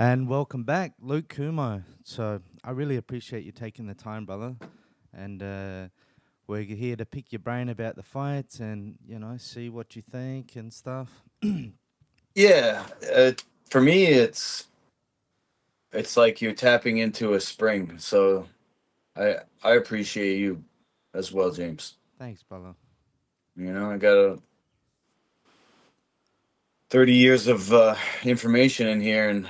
And welcome back, Luke Cummo. So I really appreciate you taking the time, brother. And we're here to pick your brain about the fights and, see what you think and stuff. Yeah, for me, it's like you're tapping into a spring. So I appreciate you as well, James. Thanks, brother. I got 30 years of information in here, and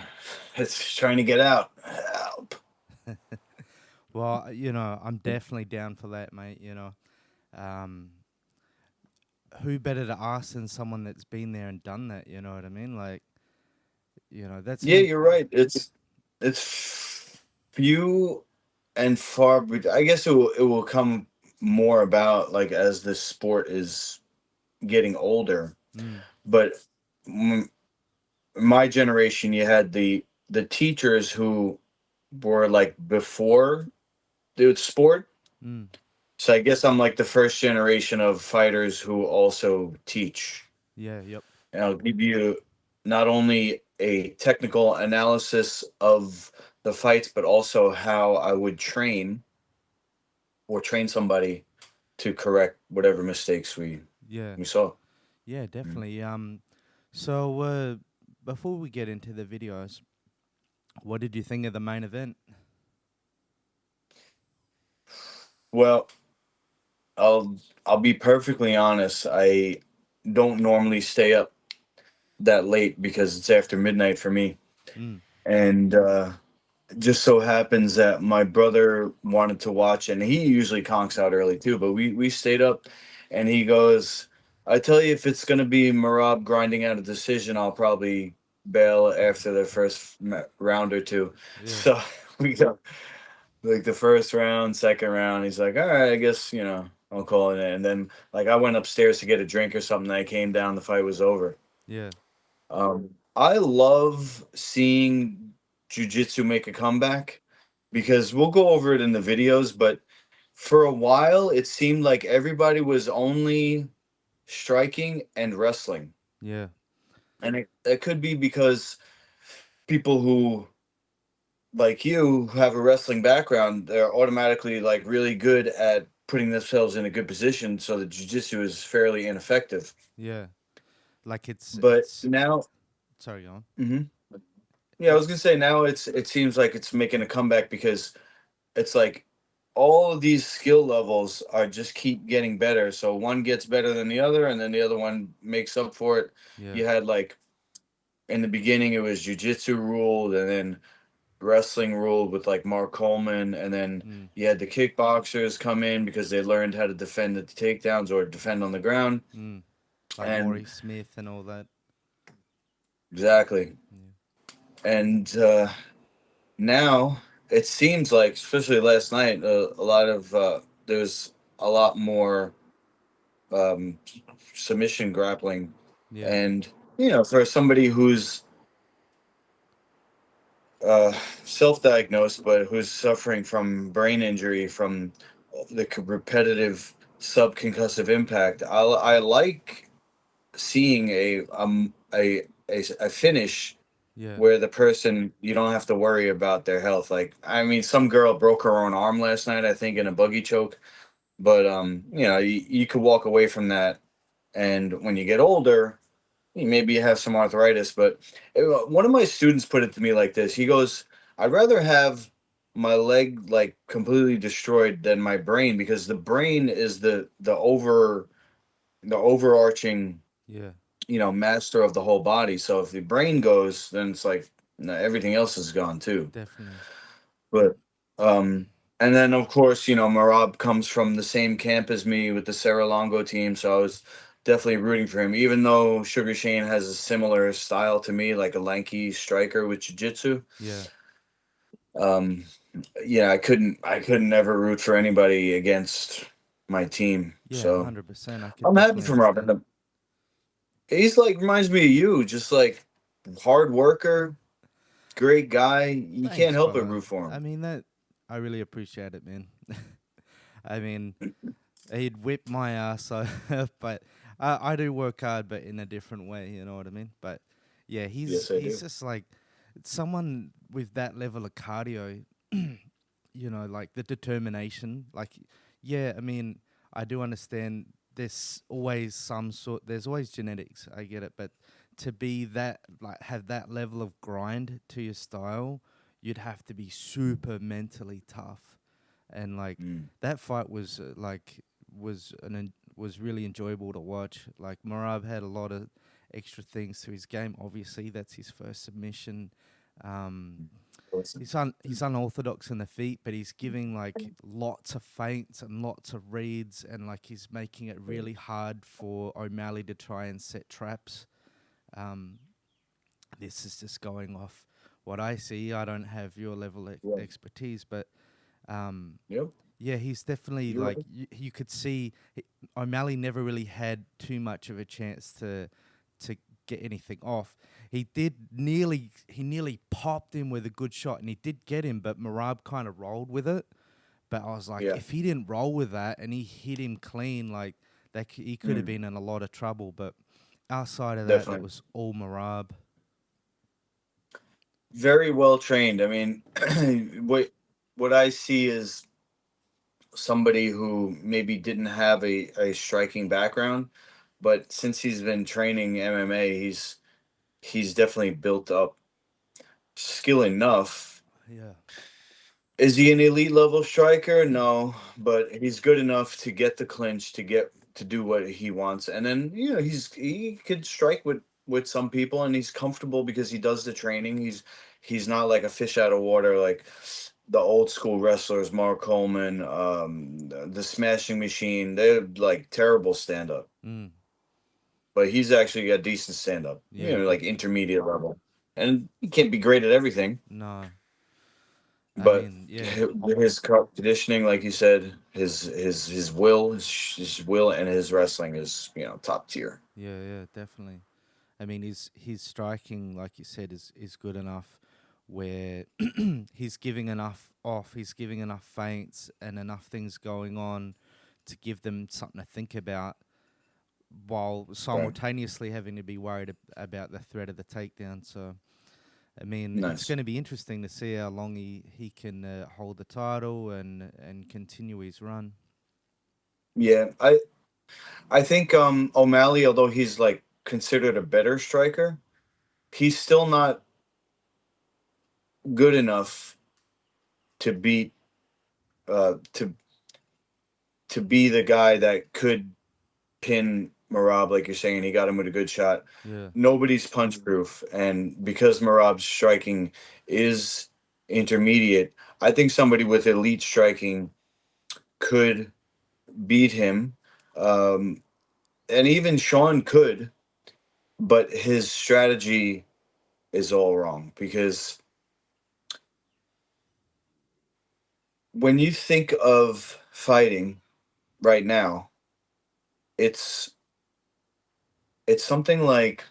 it's trying to get out. Help. Well, I'm definitely down for that, mate. Um, who better to ask than someone that's been there and done that? You know what I mean? Like, that Yeah, sounds. you're right. It's few and far. I guess it will come more about like as the sport is getting older, Mm, but. My generation, you had the teachers who were like before the sport. mm, So I guess I'm like the first generation of fighters who also teach. yeah, yep. And I'll give you not only a technical analysis of the fights, but also how I would train or train somebody to correct whatever mistakes we Yeah, we saw. yeah, Mm. definitely. So before we get into the videos, what did you think of the main event? Well, I'll be perfectly honest. I don't normally stay up that late because it's after midnight for me. Mm, And just so happens that my brother wanted to watch, and he usually conks out early too, but we stayed up, and he goes, I tell you, if it's going to be Marab grinding out a decision, I'll probably bail after the first round or two. yeah, So we go like the first round, second round. He's like, all right, I guess, I'll call it in. And then, like, I went upstairs to get a drink or something. I came down, the fight was over. yeah, I love seeing jujitsu make a comeback because we'll go over it in the videos, but for a while it seemed like everybody was only striking and wrestling. yeah, And it could be because people who like you who have a wrestling background, they're automatically like really good at putting themselves in a good position so that jujitsu is fairly ineffective. yeah. Like it's But it's. now, Sorry, go on. mhm. Yeah, I was gonna say now it seems like it's making a comeback because it's like all of these skill levels are just keep getting better. So one gets better than the other, and then the other one makes up for it. Yeah, You had like in the beginning it was jujitsu ruled, and then wrestling ruled with like Mark Coleman, and then mm, you had the kickboxers come in because they learned how to defend the takedowns or defend on the ground. mm. Like And Maury Smith and all that. exactly. Yeah, And now it seems like, especially last night, a lot of there's a lot more um, submission grappling, yeah, and for somebody who's uh, self-diagnosed but who's suffering from brain injury from the repetitive subconcussive impact, I like seeing a finish yeah. where the person, you don't have to worry about their health. Like, I mean, some girl broke her own arm last night, I think, in a buggy choke. But you could walk away from that, and when you get older, maybe you have some arthritis. But one of my students put it to me like this. He goes, I'd rather have my leg like completely destroyed than my brain, because the brain is the overarching, Yeah, master of the whole body. So if the brain goes, then it's like, no, everything else is gone too. definitely. But um and then of course, Marab comes from the same camp as me with the Serra-Longo team, so I was definitely rooting for him, even though Sugar Shane has a similar style to me, like a lanky striker with jiu-jitsu. Yeah, Um yeah, I couldn't never root for anybody against my team. yeah, So 100%. I could I'm happy definitely for Marab. understand. He's like, reminds me of you, just like hard worker, great guy. You can't Thanks, help but brother. root for I him. mean that. I really appreciate it, man. I mean, he'd whip my ass, so, but I do work hard, but in a different way. You know what I mean? But yeah, he's Yes, I he's do. just like someone with that level of cardio, like the determination, like, yeah, I mean, I do understand there's always there's always genetics, I get it, but to be that, like, have that level of grind to your style, you'd have to be super mentally tough. And like Mm. that fight was was really enjoyable to watch. Like Marab had a lot of extra things to his game. Obviously, that's his first submission. Um, Awesome. he's unorthodox in the feet, but he's giving like lots of feints and lots of reads, and like he's making it really hard for O'Malley to try and set traps. Um, this is just going off what I see. I don't have your level of Yeah. expertise, but um, Yep. yeah, he's definitely You're like right. you could see O'Malley never really had too much of a chance to get anything off. He nearly popped him with a good shot, and he did get him, but Marab kind of rolled with it. But I was like, Yeah. if he didn't roll with that and he hit him clean, like he could have Mm. been in a lot of trouble. But outside of that, it Definitely. was all Marab. Very well trained. I mean, what I see is somebody who maybe didn't have a striking background, but since he's been training MMA, he's definitely built up skill enough. Yeah, Is he an elite level striker? No, but he's good enough to get the clinch, to do what he wants, and then he could strike with some people, and he's comfortable because he does the training. He's not like a fish out of water like the old school wrestlers, Mark Coleman, the Smashing Machine. They're like terrible stand up, mm, but he's actually got decent stand up, yeah, like intermediate level, and he can't be great at everything. no, I But mean, yeah, his conditioning, like you said, his will, his will, and his wrestling is top tier. yeah, definitely. I mean, his striking, like you said, is good enough where he's giving enough off, he's giving enough feints and enough things going on to give them something to think about, while Right. simultaneously having to be worried about the threat of the takedown. So, I mean, it's Nice. going to be interesting to see how long he can hold the title and continue his run. Yeah, I think O'Malley, although he's like considered a better striker, he's still not good enough to beat to be the guy that could pin Marab, like you're saying. He got him with a good shot. Yeah, Nobody's punch proof, and because Marab's striking is intermediate, I think somebody with elite striking could beat him, um, and even Sean could, but his strategy is all wrong because when you think of fighting right now, it's it's something like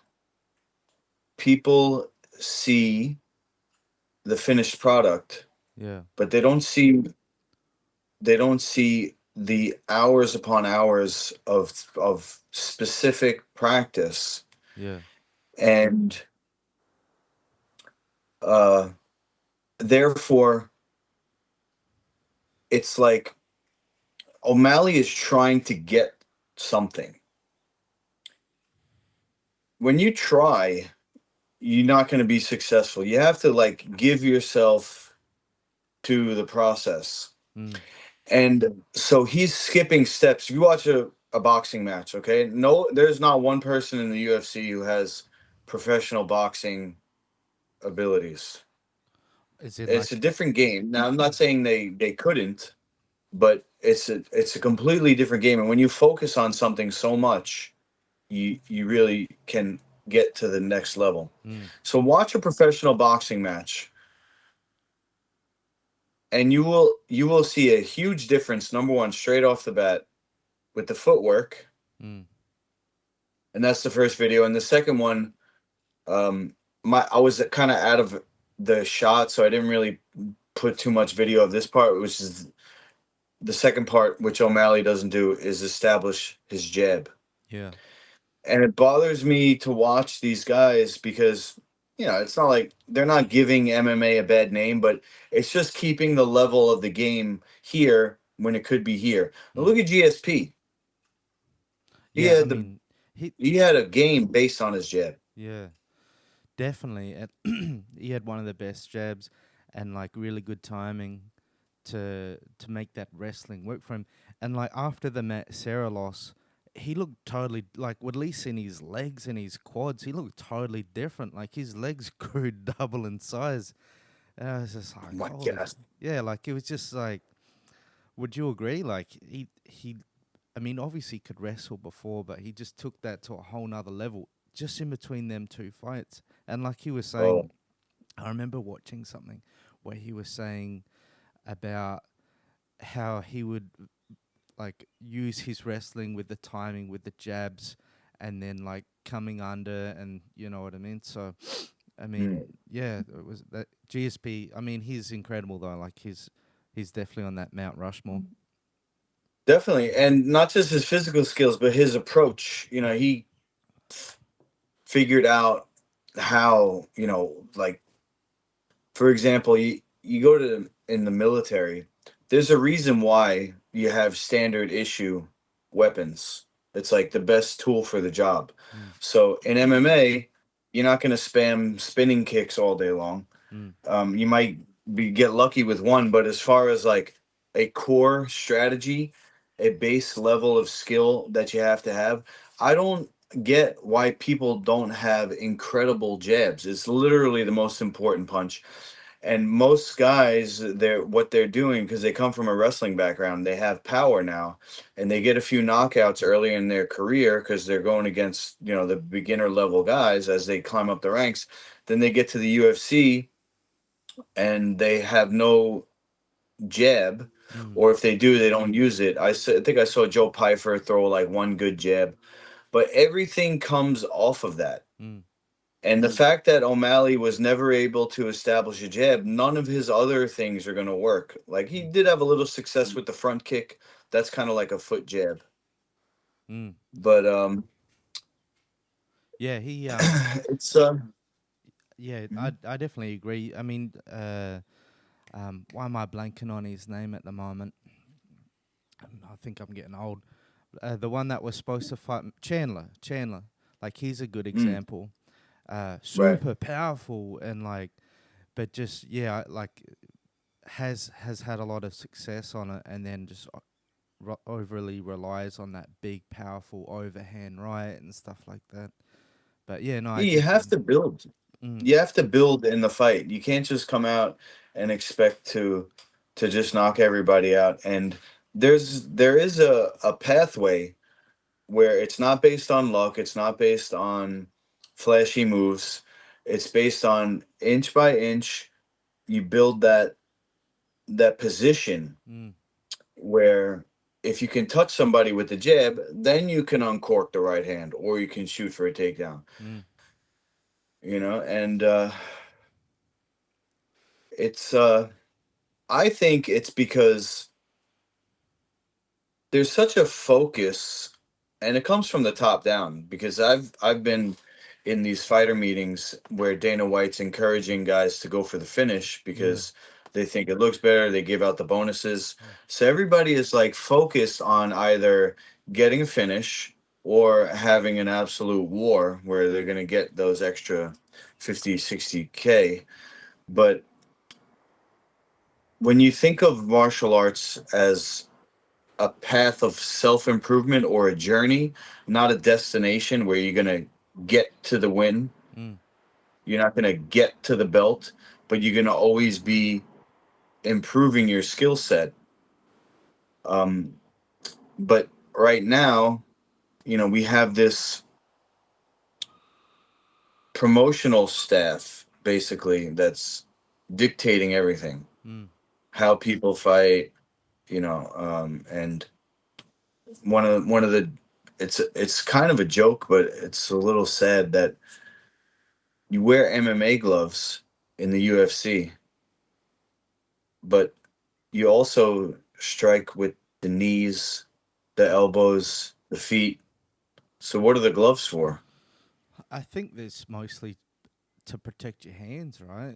people see the finished product, yeah, but they don't see the hours upon hours of specific practice, yeah, and uh therefore it's like O'Malley is trying to get something. When you try, you're not going to be successful. You have to like give yourself to the process. mm, And so he's skipping steps. If you watch a boxing match, okay? No, there's not one person in the UFC who has professional boxing abilities. is it It's a like different game. Now, I'm not saying they couldn't, but it's a completely different game. And when you focus on something so much, you really can get to the next level. mm, So watch a professional boxing match, and you will see a huge difference. Number one, straight off the bat, with the footwork, mm, and that's the first video. And the second one, I was kind of out of the shot, so I didn't really put too much video of this part, which is the second part, which O'Malley doesn't do, is establish his jab. yeah, And it bothers me to watch these guys because it's not like they're not giving MMA a bad name, but it's just keeping the level of the game here when it could be here. Now Mm. look at GSP. He Yeah, I had the mean, he he had a game based on his jab. yeah, definitely. He had one of the best jabs and like really good timing to make that wrestling work for him. And like after the Sarah loss, he looked totally like, at least in his legs and his quads, he looked totally different. Like his legs grew double in size. And I was just Oh like, my holy, God. yeah, like it was just like, would you agree? Like he, I mean, obviously he could wrestle before, but he just took that to a whole nother level just in between them two fights. And like he was saying, Oh, I remember watching something where he was saying about how he would like use his wrestling with the timing, with the jabs, and then like coming under, and you know what I mean. So, I mean, mm, yeah, it was that GSP. I mean, he's incredible though. Like he's definitely on that Mount Rushmore. definitely. And not just his physical skills, but his approach. He figured out how, like, for example, you go to in the military, there's a reason why you have standard issue weapons. It's like the best tool for the job. Mm, So in MMA, you're not going to spam spinning kicks all day long. mm, You might get lucky with one, but as far as like a core strategy, a base level of skill that you have to have, I don't get why people don't have incredible jabs. It's literally the most important punch. And most guys, they're doing, because they come from a wrestling background, they have power now, and they get a few knockouts early in their career because they're going against the beginner level guys as they climb up the ranks. Then they get to the UFC and they have no jab, mm, or if they do, they don't use it. I think I saw Joe Pyfer throw like one good jab, but everything comes off of that. mm, And the fact that O'Malley was never able to establish a jab, none of his other things are going to work. Like he mm, did have a little success with the front kick. That's kind of like a foot jab. mm. But Yeah, he it's yeah, Mhm. I definitely agree. I mean, why am I blanking on his name at the moment? I think I'm getting old. The one that was supposed to fight Chandler, like he's a good Mm, example. right. Super powerful and like, but just yeah, like has had a lot of success on it, and then just overly relies on that big, powerful overhand right and stuff like that. But yeah, no, I You have definitely. to build. Mm, You have to build in the fight. You can't just come out and expect to just knock everybody out. And there is a pathway where it's not based on luck, it's not based on flashy moves. It's based on inch by inch you build that position mm, where if you can touch somebody with the jab, then you can uncork the right hand or you can shoot for a takedown. mm, And it's I think it's because there's such a focus, and it comes from the top down, because I've been in these fighter meetings where Dana White's encouraging guys to go for the finish yeah. because they think it looks better, they give out the bonuses. Mm, So everybody is like focused on either getting a finish or having an absolute war where they're going to get those extra 50, 60K. But when you think of martial arts as a path of self improvement or a journey, not a destination where you're going to get to the win. mm. You're not going to get to the belt, but you're going to always be improving your skill set. Um, but right now, we have this promotional staff basically that's dictating everything, Mm. how people fight, and one of the it's kind of a joke, but it's a little sad that you wear MMA gloves in the UFC, but you also strike with the knees, the elbows, the feet. So what are the gloves for? I think there's mostly to protect your hands, right?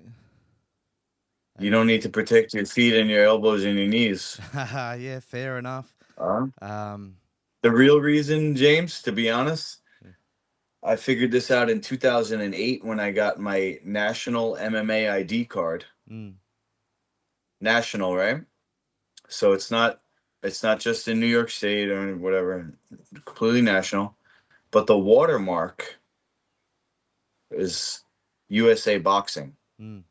I You don't mean, need to protect your feet and your elbows and your knees. yeah, fair enough. Uh, Um, the real reason, James, to be honest, yeah. I figured this out in 2008 when I got my national MMA ID card. Mm, National, right? So it's not just in New York State or whatever, completely national. But the watermark is USA Boxing. mm,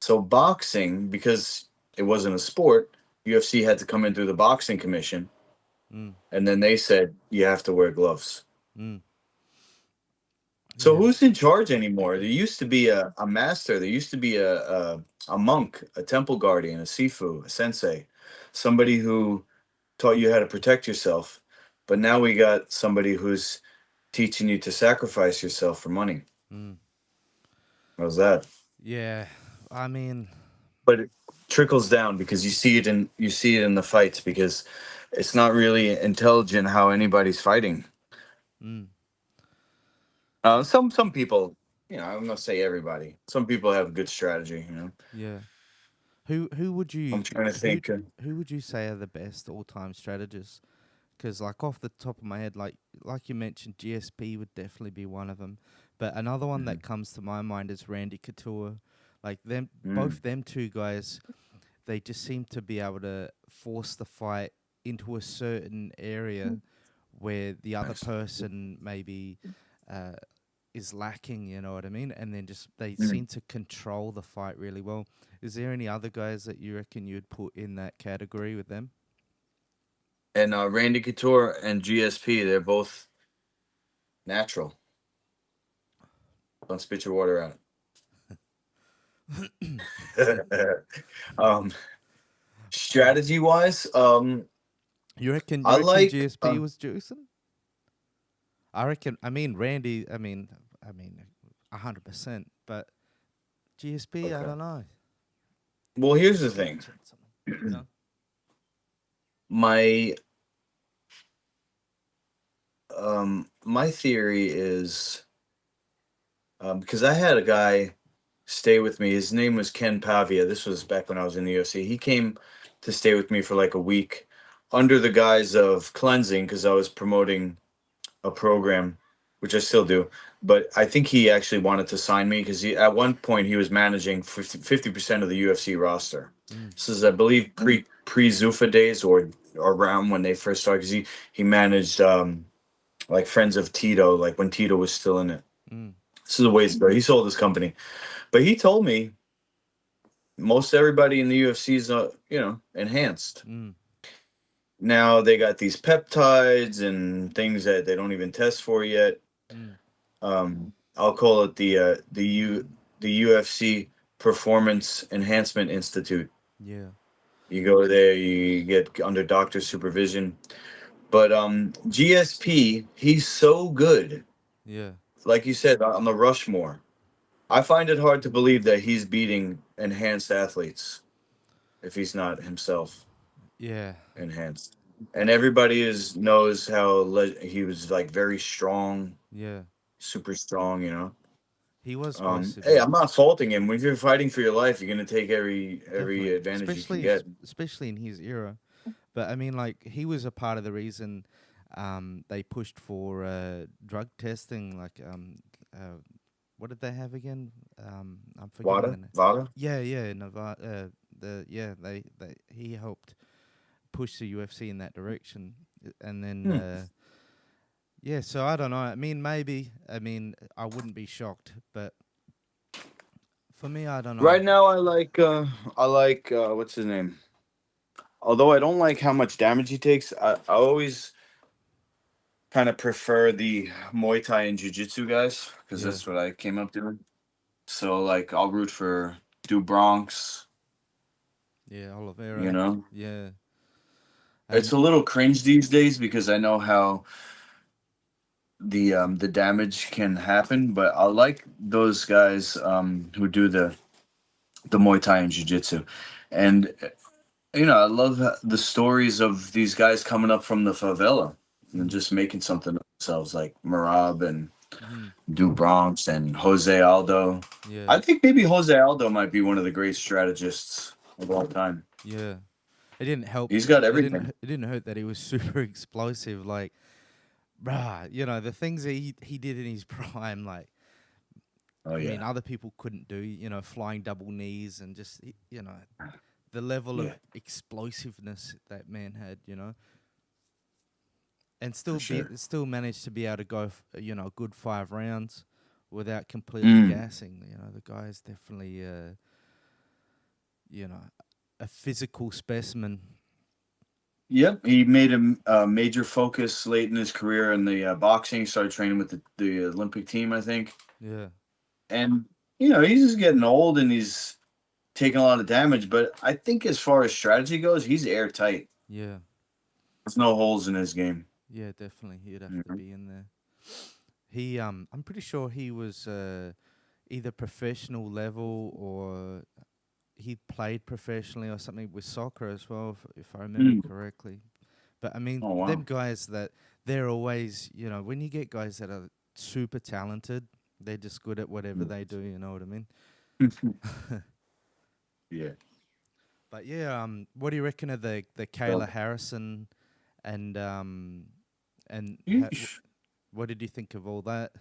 So boxing, because it wasn't a sport, UFC had to come in through the boxing commission, mm, and then they said you have to wear gloves. mm. So Yeah. who's in charge anymore? There used to be a master. There used to be a monk, a temple guardian, a sifu, a sensei, somebody who taught you how to protect yourself. But now we got somebody who's teaching you to sacrifice yourself for money. Mm. How's that? Yeah. I mean, But it trickles down because you see it in the fights because it's not really intelligent how anybody's fighting. mm, Some people, I'm gonna say everybody. Some people have good strategy. yeah. Who would I'm you trying to who think. who would you say are the best all time strategists? Because like off the top of my head, like you mentioned, GSP would definitely be one of them. But another one Mhm. that comes to my mind is Randy Couture. Like them, Mm, both them two guys, they just seem to be able to force the fight into a certain area where the other nice. person maybe uh, is lacking. You know what I mean? And then just they Mm. seem to control the fight really well. Is there any other guys that you reckon you'd put in that category with them? And Randy Couture and GSP, they're both natural. Don't spit your water out. um, strategy wise, You reckon? I You reckon like. GSP was juicing? I reckon. I mean, Randy. I mean, 100%. But GSP, I Okay. don't know. Well, here's the Just thing. catching something. You know. My my theory is because I had a guy stay with me. His name was Ken Pavia. This was back when I was in the UFC. He came to stay with me for like a week under the guise of cleansing because I was promoting a program, which I still do. But I think he actually wanted to sign me because at one point he was managing 50% of the UFC roster. Mm, This is, I believe, pre Zuffa days or around when they first started. Because he managed like Friends of Tito, like when Tito was still in it. mm, This is a ways ago. He sold his company, but he told me most everybody in the UFC is enhanced. mm, Now they got these peptides and things that they don't even test for yet. mm. I'll call it the UFC Performance Enhancement Institute. Yeah. You go there, you get under doctor supervision. But GSP, he's so good. Yeah. Like you said on the Rushmore, I find it hard to believe that he's beating enhanced athletes if he's not himself Yeah. enhanced. And everybody knows how he was like very strong, Yeah. super strong. He was supposed to Hey, be I'm not faulting him. When you're fighting for your life, you're gonna take every definitely, advantage you can especially get. especially in his era. But I mean, like he was a part of the reason they pushed for drug testing. Like what did they have again? I'm forgetting the Wada, name. Vada. Yeah, yeah, Nevada. They he helped push the UFC in that direction, and then Hmm. yeah. So I don't know. I mean, maybe. I mean, I wouldn't be shocked, but for me, I don't know. Right now, I like what's his name. Although I don't like how much damage he takes, I always kind of prefer the Muay Thai and Jiu Jitsu guys because Yeah, that's what I came up doing. So like, I'll root for do Bronx. yeah, You Oliveira. know, Yeah, it's and a little cringe these days because I know how the damage can happen, but I like those guys who do the Muay Thai and Jiu Jitsu, and I love the stories of these guys coming up from the favela and mm, just making something of themselves, like Marab and Mm. do Bronx and José Aldo. Yeah. I think maybe José Aldo might be one of the great strategists of all time. Yeah. It didn't help. He's got It didn't. everything. It didn't hurt that he was super explosive. Like, bruh, the things that he did in his prime. Like, Oh I mean, yeah, other people couldn't do. Flying double knees and just the level of yeah, explosiveness that man had. And for sure. still managed to be able to go a good 5 rounds without completely Mm. gassing. The guy is definitely you know a physical specimen. Yep, he made a major focus late in his career in the boxing. Started training with the Olympic team, I think. Yeah. And he's just getting old and he's taking a lot of damage. But I think as far as strategy goes, he's airtight. Yeah. There's no holes in his game. Yeah, definitely he'd have to Mhm. be in there. I'm pretty sure he was either professional level or he played professionally or something with soccer as well, if I remember Mm. correctly. But I mean, Oh them wow. guys that they're always, when you get guys that are super talented, they're just good at whatever they do. You know what I mean? Yeah. But yeah, what do you reckon of the So, Kayla Harrison and yeesh. what did you think of all that?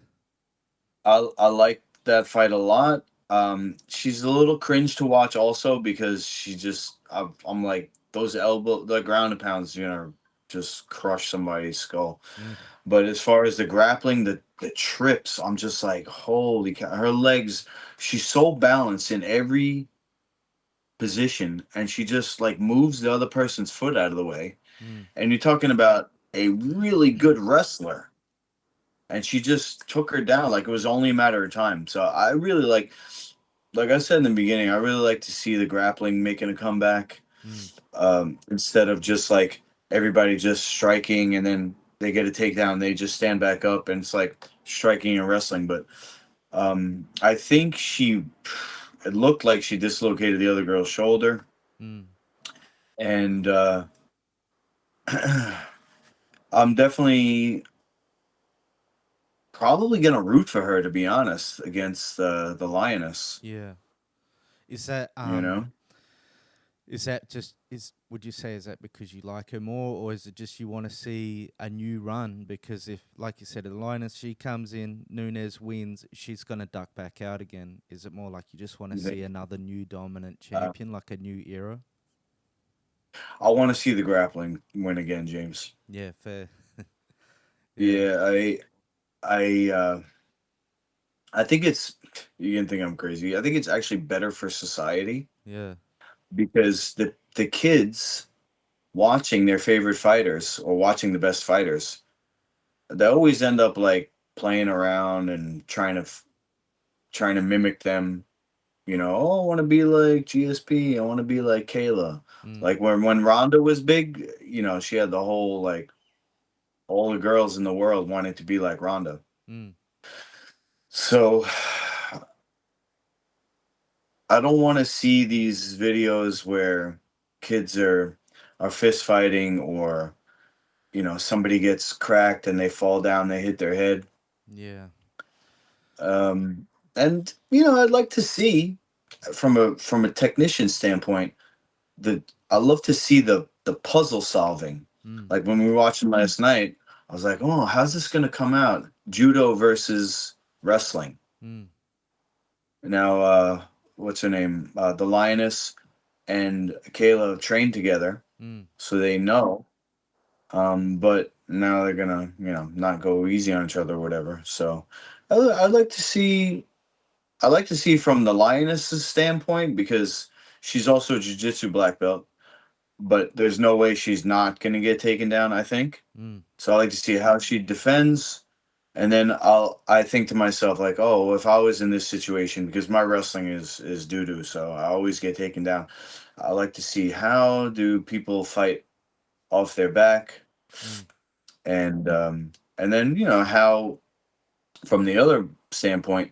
I like that fight a lot. She's a little cringe to watch also because I'm like those the ground and pounds, just crush somebody's skull. Mm, But as far as the grappling, the trips, I'm just like, holy cow. Her legs, she's so balanced in every position, and she just like moves the other person's foot out of the way. mm, And you're talking about a really good wrestler. And she just took her down like it was only a matter of time. So I really like I said in the beginning, I really like to see the grappling making a comeback, mm. instead of just like everybody just striking and then they get a takedown, they just stand back up and it's like striking and wrestling. But I think it looked like she dislocated the other girl's shoulder, Mm. and I'm definitely probably gonna root for her to be honest against the lioness. Yeah. Is that You know. just is would you say is that because you like her more, or is it just you want to see a new run? Because if, like you said, the Linus, she comes in, Nunez wins, she's gonna duck back out again. Is it more like you just want to see another new dominant Uh, champion, like a new era? I want to see the grappling win again, James. Yeah, fair. Yeah, Yeah, I I think it's you can think I'm crazy. I think it's actually better for society yeah. because the kids watching their favorite fighters or watching the best fighters, they always end up like playing around and trying to mimic them. Oh, I want to be like GSP. I want to be like Kayla. Mm, Like when Ronda was big, she had the whole like all the girls in the world wanted to be like Ronda. mm, So I don't want to see these videos where kids are fist fighting or somebody gets cracked and they fall down, they hit their head. yeah. Um, and I'd like to see from a technician standpoint the I love to see the puzzle solving. Mm, Like when we were watching last night, I was like, oh, how's this gonna come out? Judo versus wrestling. mm, Now, what's her name? The lioness and Kayla trained together, mm, so they know. But now they're gonna, not go easy on each other or whatever. So, I'd like to see. I like to see from the lioness's standpoint because she's also a jiu-jitsu black belt, but there's no way she's not gonna get taken down. I think mm, so. I like to see how she defends. And then I think to myself like, oh, if I was in this situation, because my wrestling is doo doo, so I always get taken down. I like to see how do people fight off their back, mm, and then how from the other standpoint,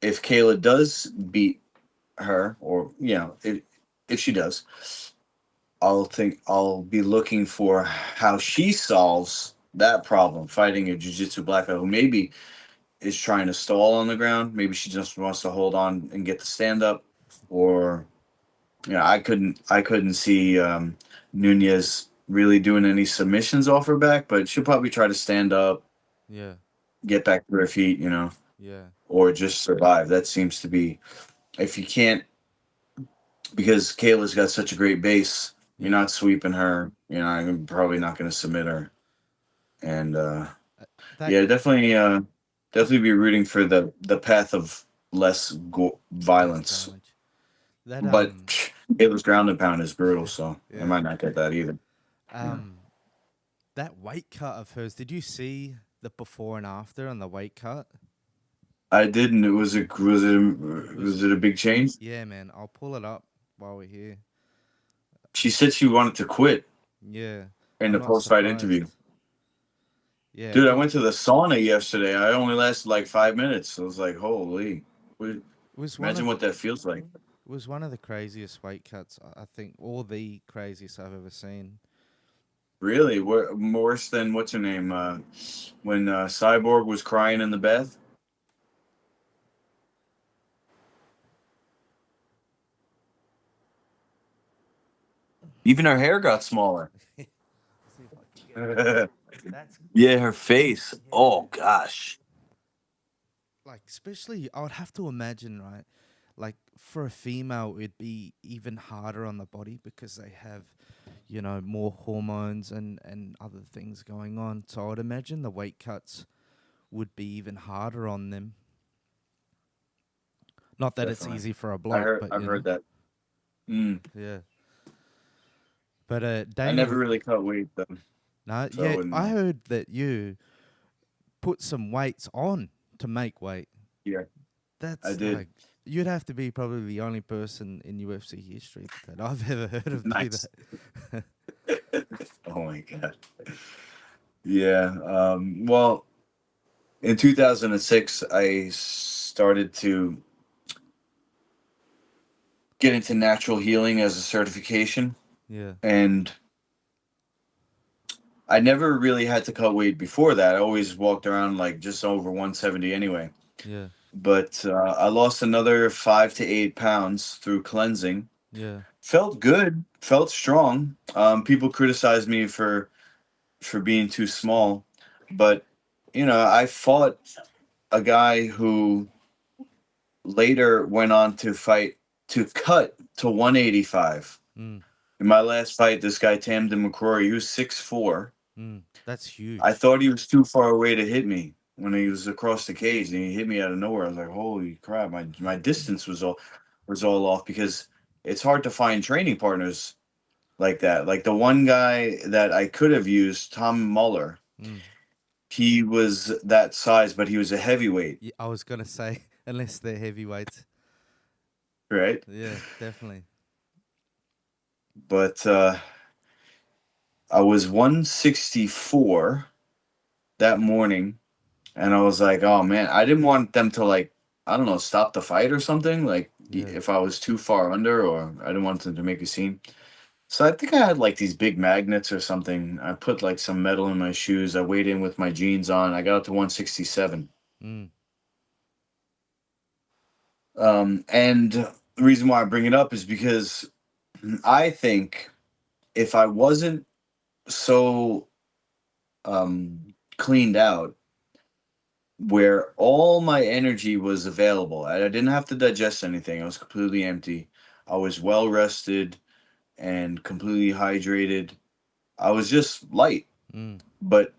if Kayla does beat her, or if she does, I'll be looking for how she solves that problem fighting a jiu-jitsu black belt who maybe is trying to stall on the ground. Maybe she just wants to hold on and get the stand up, or I couldn't see Nunez really doing any submissions off her back, but she'll probably try to stand up, Yeah. get back to her feet, Yeah. or just survive. That seems to be, if you can't, because Kayla's got such a great base, you're Yeah. not sweeping her. I'm probably not going to submit her, and That yeah, definitely be rooting for the path of less less violence. damage. That But Kayla's ground and pound is brutal, so I yeah. might not get that either. That weight cut of hers. Did you see the before and after on the weight cut? I didn't. It Was was it a big change? yeah, man. I'll pull it up while we're here. She said she wanted to quit Yeah, in I'm the not post-fight interview. surprised. Yeah, Dude, I went to the sauna yesterday. I only lasted like 5 minutes. I was like, holy. it was one Imagine of what that feels like. it was one of the craziest weight cuts I think, or the craziest I've ever seen. Really? Worse than, what's her name? When Cyborg was crying in the bath? Even her hair got smaller. See if I can get it. That's Yeah, her face. Oh, yeah. gosh. Like, especially I would have to imagine, right? Like for a female, it'd be even harder on the body because they have, more hormones and other things going on. So I would imagine the weight cuts would be even harder on them. Not that it's Definitely. easy for a bloke, but I've heard that. yeah. But I Dana, never really cut weight, though. no, So I yeah, wouldn't I know. heard that you put some weights on to make weight. Yeah, I That's did. like you'd have to be probably the only person in UFC history that I've ever heard of do Nice. that. Oh, my God. Yeah. Well, in 2006, I started to get into natural healing as a certification. Yeah, And I never really had to cut weight before that. I always walked around like just over 170 anyway. yeah, But I lost another 5 to 8 pounds through cleansing. yeah, Felt good, felt strong. People criticized me for being too small, but I fought a guy who later went on to cut to 185. mm, In my last fight, this guy Tamden McCrory, he was 6'4". that's I huge. thought he was too far away to hit me when he was across the cage, and he hit me out of nowhere. I was like, "Holy crap!" My distance was all off, because it's hard to find training partners like that. Like the one guy that I could have used, Tom Muller, Mm. he was that size, but he was a heavyweight, Yeah, I was gonna say unless they're heavyweights. right? Yeah, definitely. But I was 164 that morning, and I was like, "Oh man," I didn't want them to, like, I don't know, stop the fight or something. Like Yeah, if I was too far under, or I didn't want them to make a scene. So I think I had like these big magnets or something. I put like some metal in my shoes. I weighed in with my jeans on. I got up to 167. mm, And the reason why I bring it up is because I think if I wasn't so cleaned out, where all my energy was available, I didn't have to digest anything. I was completely empty. I was well rested and completely hydrated. I was just light. mm, But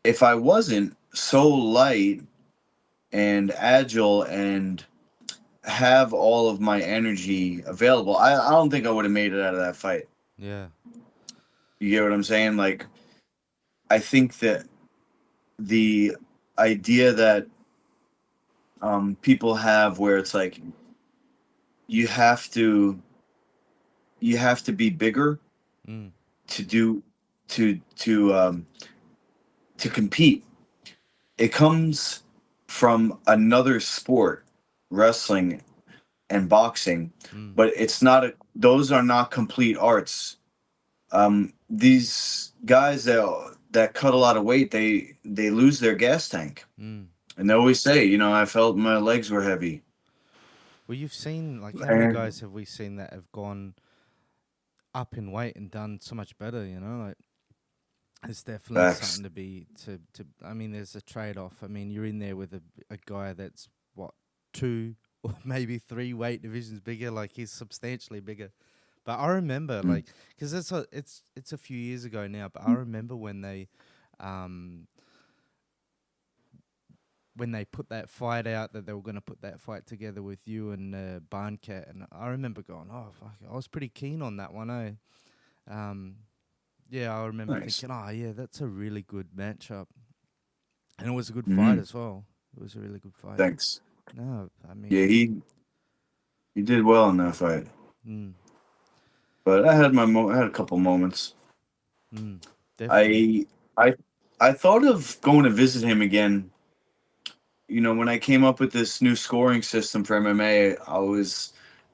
if I wasn't so light and agile and have all of my energy available, I don't think I would have made it out of that fight. yeah, You get what I'm saying? Like, I think that the idea that people have, where it's like you have to be bigger mm, to do to compete. It comes from another sport, wrestling and boxing, mm. but those are not complete arts. These guys that cut a lot of weight, they lose their gas tank. Mm. And they always say, you know, I felt my legs were heavy. Well, you've seen like how many And guys have we seen that have gone up in weight and done so much better? You know, like it's definitely facts. something to be to. I mean, there's a trade off. I mean, you're in there with a guy that's what 2 or maybe 3 weight divisions bigger. Like he's substantially bigger. But I remember Mm. like because it's a few years ago now. But I remember um when they put that fight out that they were going to put that fight together with you and BarCat, and I remember going, oh fuck, I was pretty keen on that one, eh? Um, yeah, I remember Nice. thinking, oh yeah, that's a really good matchup, and it was a good fight Hmm. as well. It was a really good fight. Thanks. No, I Yeah, mean, he did well in that fight. mm, But I had a couple moments. mm, definitely. I I I thought of going to visit him again. You know, when I came up with this new scoring system for MMA,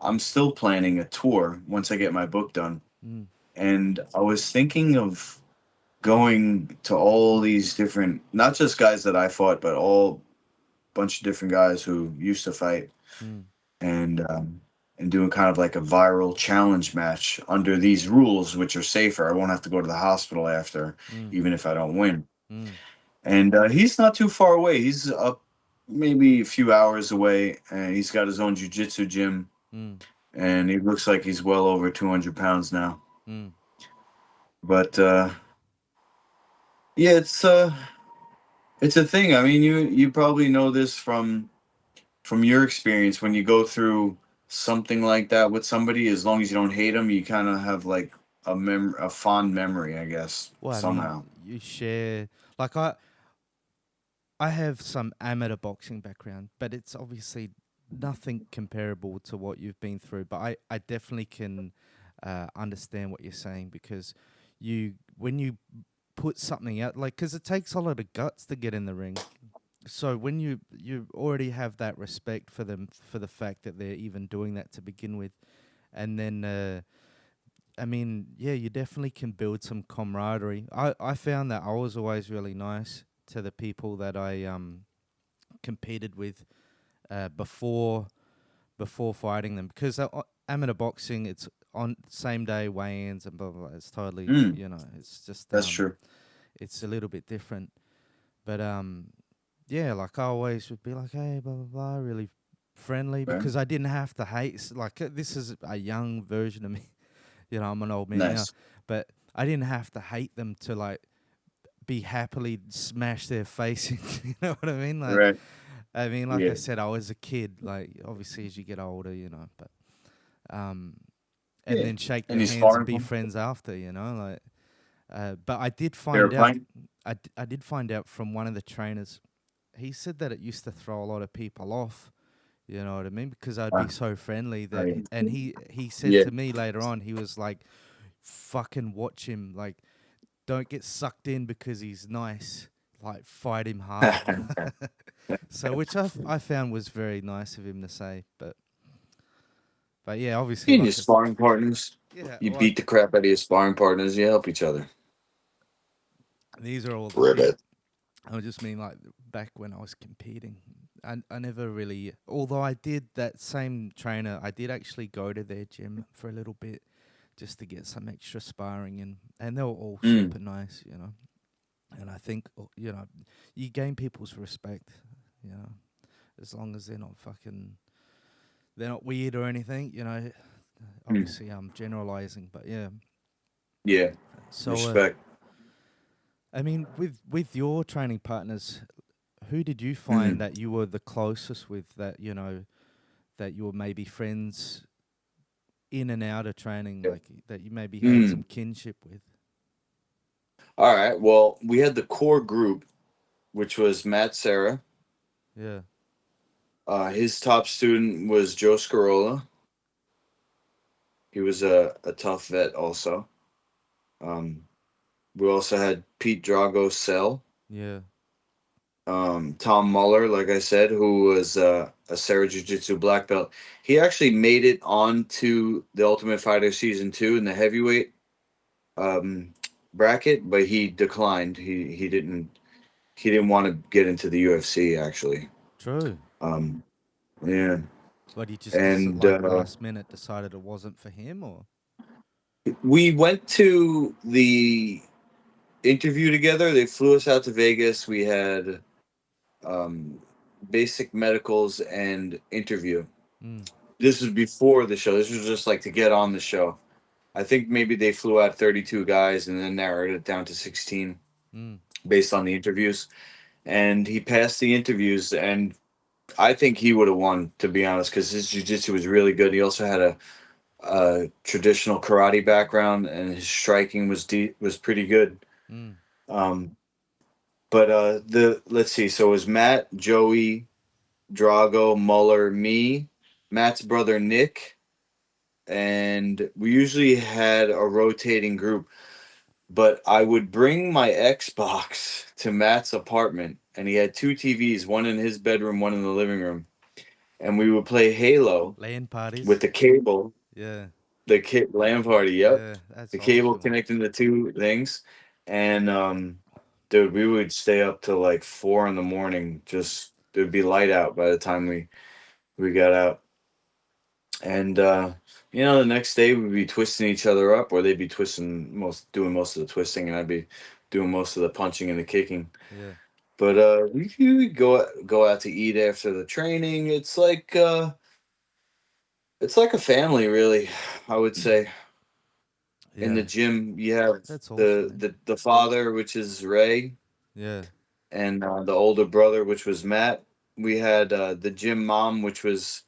I'm still planning a tour once I get my book done. Mm, And I was thinking of going to all these different, not just guys that I fought, but all bunch of different guys who used to fight, mm, and um, and doing kind of like a viral challenge match under these rules, which are safer. I won't have to go to the hospital after, mm, even if I don't win. mm, And he's not too far away. He's up maybe a few hours away, and he's got his own jujitsu gym, mm, and he looks like he's well over 200 pounds now. mm. But yeah, it's a thing. I mean, you probably know this from your experience when you go through something like that with somebody. As long as you don't hate them, you kind of have like a fond memory, I guess, Well, I mean, somehow. you share like I have some amateur boxing background, but it's obviously nothing comparable to what you've been through. But I definitely can understand what you're saying because when you put something out, like, because it takes a lot of guts to get in the ring. So when you already have that respect for them for the fact that they're even doing that to begin with, and then I mean, yeah, you definitely can build some camaraderie. I found that I was always really nice to the people that I competed with before fighting them because amateur boxing, it's on same day weigh-ins and blah blah blah. It's totally, Mm, you know, it's just that's true. it's a little bit different. But yeah, like I always would be like, hey, blah blah blah, really friendly Okay. because I didn't have to hate. Like this is a young version of me. You know, I'm an old man now, Nice. but I didn't have to hate them to like be happily smash their face in. You know what I mean? Like, Right. I mean, like I Yeah. said, I was a kid. Like, obviously, as you get older, you know, but um, and Yeah. then shake their Any hands and sparring be fun? friends after. You know, like, but I did Fair find out. fight? I did find out from one of the trainers. He said that it used to throw a lot of people off. You know what I mean? Because I'd be Uh, so friendly that, right. and he said Yeah. to me later on, he was like, "Fucking watch him, like, don't get sucked in because he's nice. Like, fight him hard." So, which I found was very nice of him to say, but yeah, obviously, And your like, sparring partners. yeah, You like beat the crap out of your sparring partners. You help each other. these are all the Ribbit. I just mean like back when I was competing. I never really, although I did that same trainer, I did actually go to their gym for a little bit just to get some extra sparring in, and they were all Mm. super nice, you know. And I think you know, you gain people's respect, you know, as long as they're not weird or anything, you know. Mm. Obviously, I'm generalizing, but yeah. Yeah. So, Respect. I mean, with your training partners, who did you find Mm. that you were the closest with? That you know that you were maybe friends in and out of training, Yeah. like that you maybe had some Mm. kinship with. All right. Well, we had the core group, which was Matt Serra. Yeah. His top student was Joe Scarola. He was a tough vet also. Um, we also had Pete Drago Sell, Yeah. Tom Muller, like I said, who was a Serra Jiu Jitsu black belt. He actually made it on to the Ultimate Fighter season 2 in the heavyweight um, bracket, but he declined. He didn't he didn't want to get into the UFC actually. True. Um, yeah, But he just and like last minute decided it wasn't for him, or we went to the interview together. They flew us out to Vegas. We had um, basic medicals and interview. mm, This was before the show. This was just like to get on the show. I think maybe they flew out 32 guys and then narrowed it down to 16 mm, based on the interviews. And he passed the interviews, and I think he would have won, to be honest, because his jiu-jitsu was really good. He also had a traditional karate background, and his striking was pretty good. mm, Um, but the let's see. So it was Matt, Joey, Drago, Muller, me, Matt's brother Nick, and we usually had a rotating group. But I would bring my Xbox to Matt's apartment, and he had two TVs, one in his bedroom, one in the living room, and we would play Halo LAN with parties. the cable, Yeah, the LAN party. Yep, yeah, that's the cable awesome. connecting the two things, and dude, we would stay up till like 4 in the morning. Just it'd be light out by the time we got out, and the next day we'd be twisting each other up, or they'd be doing most of the twisting, and I'd be doing most of the punching and the kicking. Yeah, But we go out to eat after the training. It's like a family, really. I would say. In yeah, the gym, you have that's awesome, the man. the, the father, which is Ray, Yeah, and the older brother, which was Matt. We had the gym mom, which was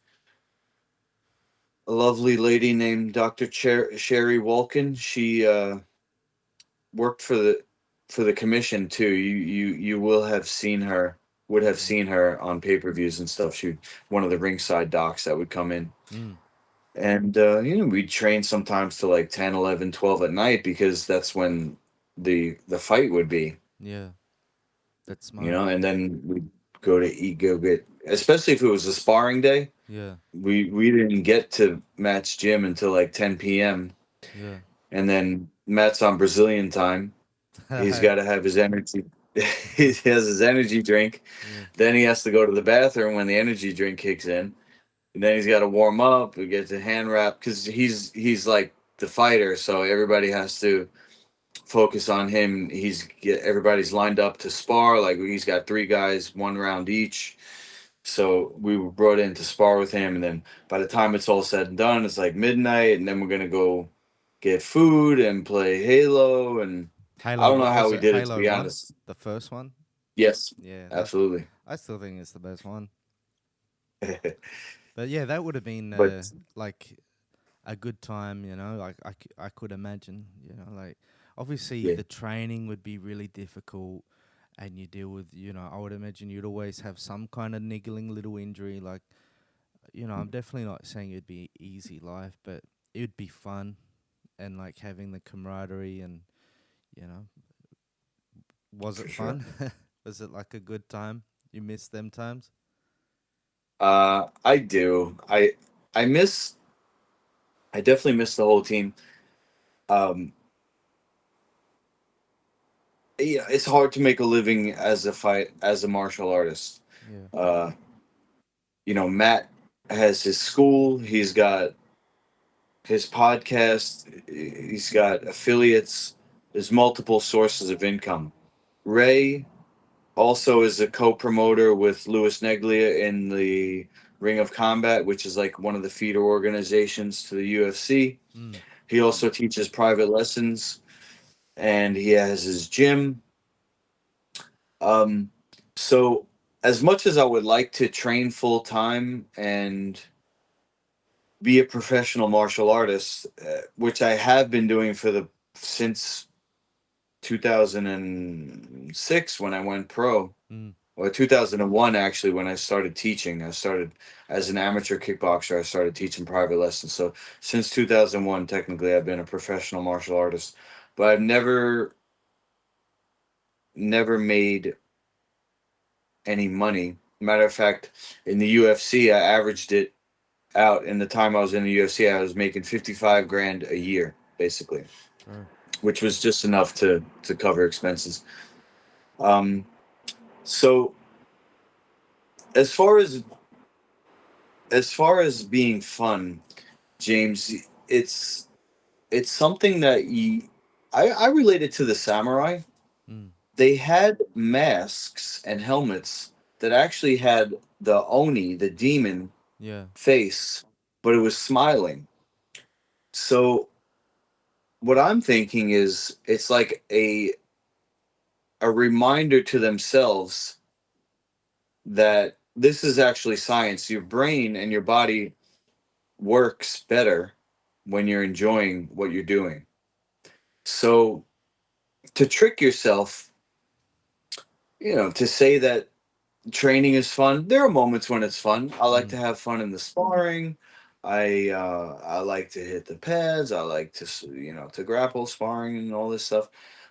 a lovely lady named Dr. Sherry Walken. She worked for the commission too. You will have seen her, would have mm, seen her on pay-per-views and stuff. She one of the ringside docs that would come in. mm, And we'd train sometimes to like 10, 11, 12 at night because that's when the fight would be, yeah, that's smart. and then we'd go get, especially if it was a sparring day. Yeah, We didn't get to Matt's gym until like 10 p.m. yeah, And then Matt's on Brazilian time. He's got to have his energy. He has his energy drink. yeah, Then he has to go to the bathroom when the energy drink kicks in. And then he's got to warm up. We get the hand wrap because he's like the fighter, so everybody has to focus on him. Everybody's lined up to spar. Like he's got three guys, 1 round each. So we were brought in to spar with him, and then by the time it's all said and done, it's like midnight, and then we're gonna go get food and play Halo. And I Halo, don't know what how was we it? did it, to Halo be One, honest. the first one. Yes, Yeah, that's. absolutely. I still think it's the best one. But yeah, that would have been But like a good time, Like I could imagine, like obviously yeah, the training would be really difficult, and you deal with, I would imagine you'd always have some kind of niggling little injury. Like, I'm definitely not saying it'd be easy life, but it would be fun, and like having the camaraderie, and you know, was for it sure. fun? Was it like a good time? You miss them times? I do. I miss. I definitely miss the whole team. Um, yeah, it's hard to make a living as a martial artist. Yeah. Uh, Matt has his school. He's got his podcast. He's got affiliates. There's multiple sources of income. Ray also is a co-promoter with Louis Neglia in the Ring of Combat, which is like one of the feeder organizations to the UFC. Mm. He also teaches private lessons, and he has his gym. Um, so as much as I would like to train full time and be a professional martial artist, which I have been doing since 2006 when I went pro, Mm. or 2001 actually when I started teaching. I started as an amateur kickboxer. I started teaching private lessons. So since 2001, technically, I've been a professional martial artist, but I've never made any money. Matter of fact, in the UFC, I averaged it out in the time I was in the UFC. I was making 55 grand a year, basically, True. which was just enough to cover expenses. Um, So as far as being fun, James, it's something that I related to the samurai. Mm. They had masks and helmets that actually had the oni, the demon Yeah. face, but it was smiling. So what I'm thinking is it's like a reminder to themselves that this is actually science. Your brain and your body works better when you're enjoying what you're doing. So to trick yourself, to say that training is fun. There are moments when it's fun. I like to Mm. have fun in the sparring. I like to hit the pads. I like to to grapple, sparring, and all this stuff.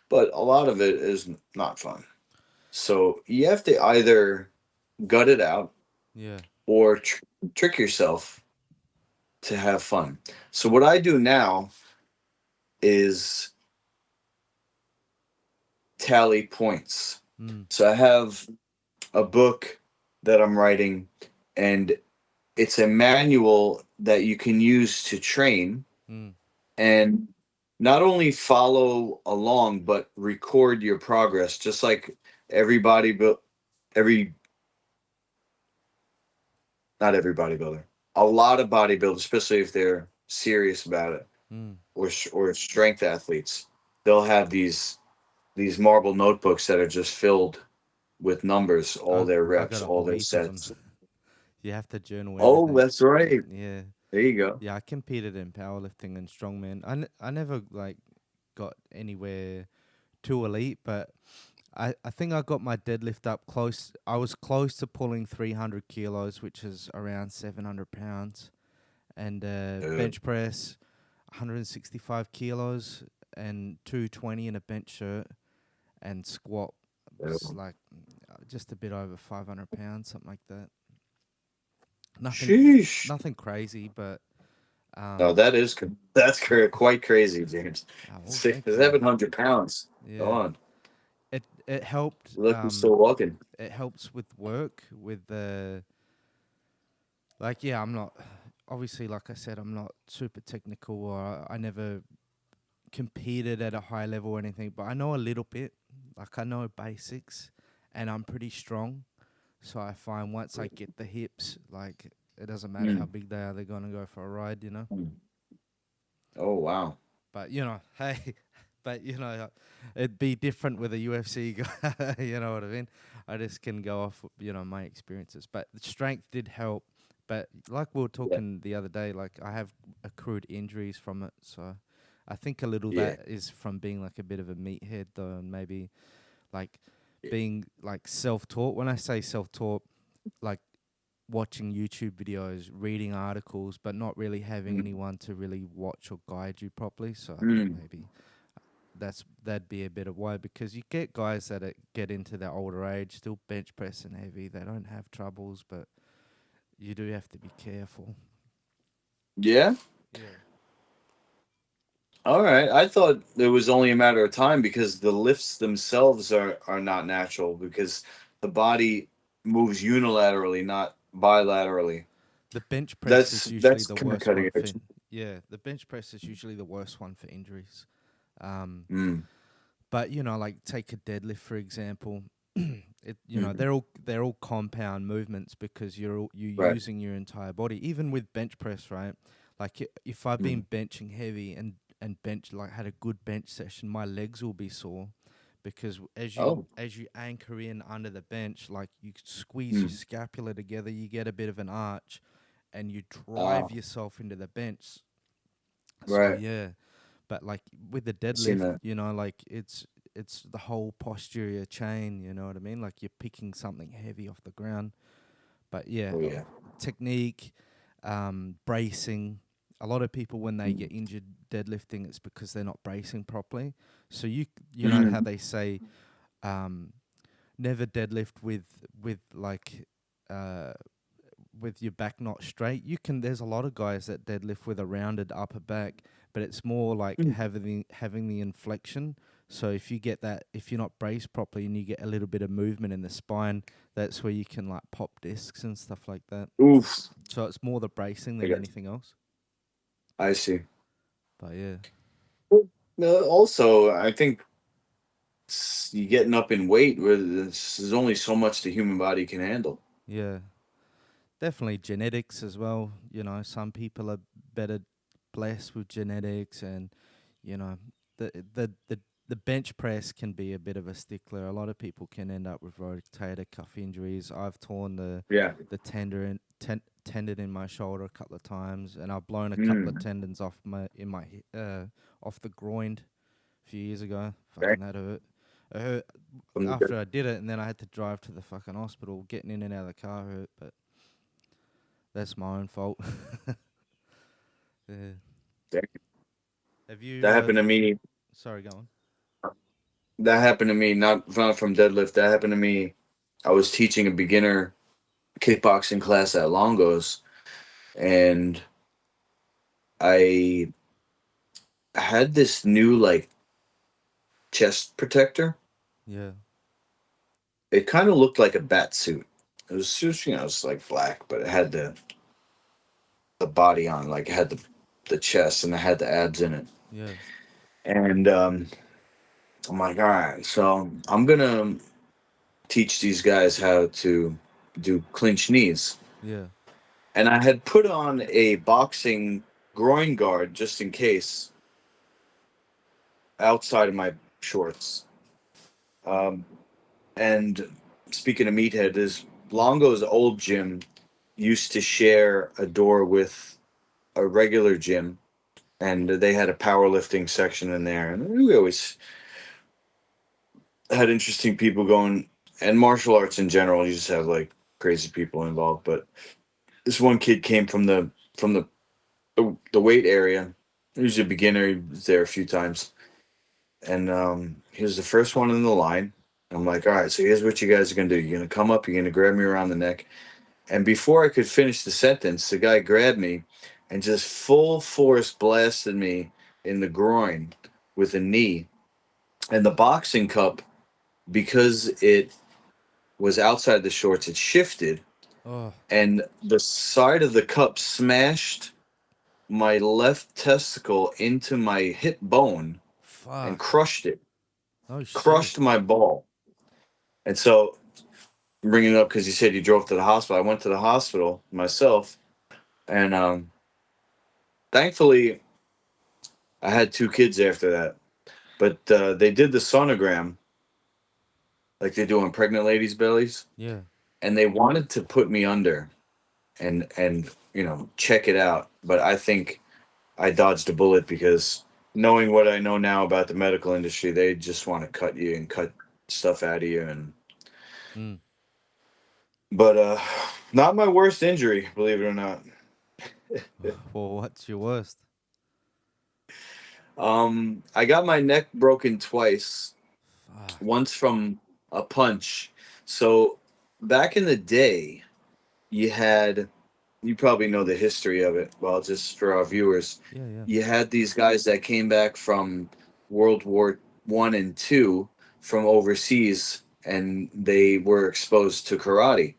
But a lot of it is not fun. So you have to either gut it out Yeah. or trick yourself to have fun. So what I do now is tally points. Mm. So I have a book that I'm writing, and it's a manual that you can use to train Mm. and not only follow along but record your progress, just like everybody but every not every bodybuilder, a lot of bodybuilders, especially if they're serious about it, Mm. or strength athletes, they'll have these marble notebooks that are just filled with numbers, all their I reps, got a all whole their heap of them. sets. You have to journal Oh, everything. that's right. Yeah. There you go. Yeah, I competed in powerlifting and strongman. I never like got anywhere too elite, but I think I got my deadlift up close. I was close to pulling 300 kilos, which is around 700 pounds, and Dude. bench press 165 kilos and 220 in a bench shirt, and squat was like just a bit over 500 pounds, something like that. Nothing, Sheesh. nothing crazy, but No, that's quite crazy, James. well, Six, thank you. 700 pounds. Go Yeah, on. it helped. You look, you're still walking. It helps with work with the like. Yeah, I'm not obviously like I said, I'm not super technical or I never competed at a high level or anything, but I know a little bit. Like I know basics, and I'm pretty strong. So I find once I get the hips, like it doesn't matter how Mm. big they are, they're gonna go for a ride. Mm. Oh, wow. But hey, but it'd be different with a UFC guy. You know what I mean? I just can go off, my experiences. But the strength did help. But like we were Yeah. talking the other day, like I have accrued injuries from it, so I think a little Yeah. that is from being like a bit of a meathead, though, and maybe like Yeah. being like self-taught. When I say self-taught, like watching YouTube videos, reading articles, but not really having Mm. anyone to really watch or guide you properly. So I think Mm. maybe that'd be a bit of why, because you get guys that get into their older age still bench pressing heavy. They don't have troubles, but you do have to be careful. Yeah. Yeah. All right. I thought it was only a matter of time because the lifts themselves are not natural because the body moves unilaterally, not bilaterally. The bench press is usually That's the kind of worst cutting one for edge. yeah. The bench press is usually the worst one for injuries. Um, Mm. But like take a deadlift for example. Mm. They're all compound movements because you're Right. using your entire body. Even with bench press, right? Like if I've been Mm. benching heavy and bench like had a good bench session, my legs will be sore because Oh. as you anchor in under the bench, like you squeeze your Mm. scapula together, you get a bit of an arch, and you drive Ah. yourself into the bench. So Right. yeah, but like with the I've seen deadlift, that. like it's the whole posterior chain. You know what I mean? Like you're picking something heavy off the ground. But yeah, Oh yeah. technique, bracing. A lot of people when they Mm. get injured deadlifting, it's because they're not bracing properly. So you know how Mm. they say um, never deadlift with like uh, with your back not straight, there's a lot of guys that deadlift with a rounded upper back, but it's more like having the inflection. So if you're not braced properly and you get a little bit of movement in the spine, that's where you can like pop discs and stuff like that. Oof. So it's more the bracing than anything else. I see. But yeah. No, also, I think you getting up in weight where there's only so much the human body can handle. Yeah. Definitely genetics as well. Some people are better blessed with genetics, and you know, the the the the bench press can be a bit of a stickler. A lot of people can end up with rotator cuff injuries. I've torn Yeah. the tendon in my shoulder a couple of times, and I've blown a couple of Mm. tendons off the groin a few years ago. Okay. Fucking that hurt. It hurt after I did it, and then I had to drive to the fucking hospital. Getting in and out of the car hurt, but that's my own fault. Yeah. Have you? That happened to me. Sorry, go on. That happened to me. Not from deadlift. That happened to me. I was teaching a beginner kickboxing class at Longo's, and I had this new like chest protector. Yeah. It kind of looked like a bat suit. It was just, it's like black, but it had the body on, like it had the chest and it had the abs in it. Yeah. And I'm like, all right, so I'm gonna teach these guys how to do clinch knees. Yeah. And I had put on a boxing groin guard just in case outside of my shorts. And speaking of meathead, is Longo's old gym used to share a door with a regular gym, and they had a powerlifting section in there, and we always had interesting people going, and martial arts in general, you just have like crazy people involved. But this one kid came from the weight area. He was a beginner. He was there a few times, and he was the first one in the line. I'm like, all right, so here's what you guys are gonna do. You're gonna come up. You're gonna grab me around the neck. And before I could finish the sentence, the guy grabbed me and just full force blasted me in the groin with a knee. And the boxing cup, because it was outside the shorts, it shifted. Oh. And the side of the cup smashed my left testicle into my hip bone and Fuck. crushed it. Oh shit. Crushed my ball. And so, bringing it up because you said you drove to the hospital. I went to the hospital myself, and thankfully, I had 2 kids after that. But they did the sonogram, like they do on pregnant ladies' bellies, Yeah. and they wanted to put me under, and check it out. But I think I dodged a bullet because knowing what I know now about the medical industry, they just want to cut you and cut stuff out of you. But not my worst injury, believe it or not. Well, what's your worst? I got my neck broken twice. Fuck. Once from a punch. So back in the day, you probably know the history of it. Well, just for our viewers, Yeah. you had these guys that came back from World War One and Two from overseas, and they were exposed to karate,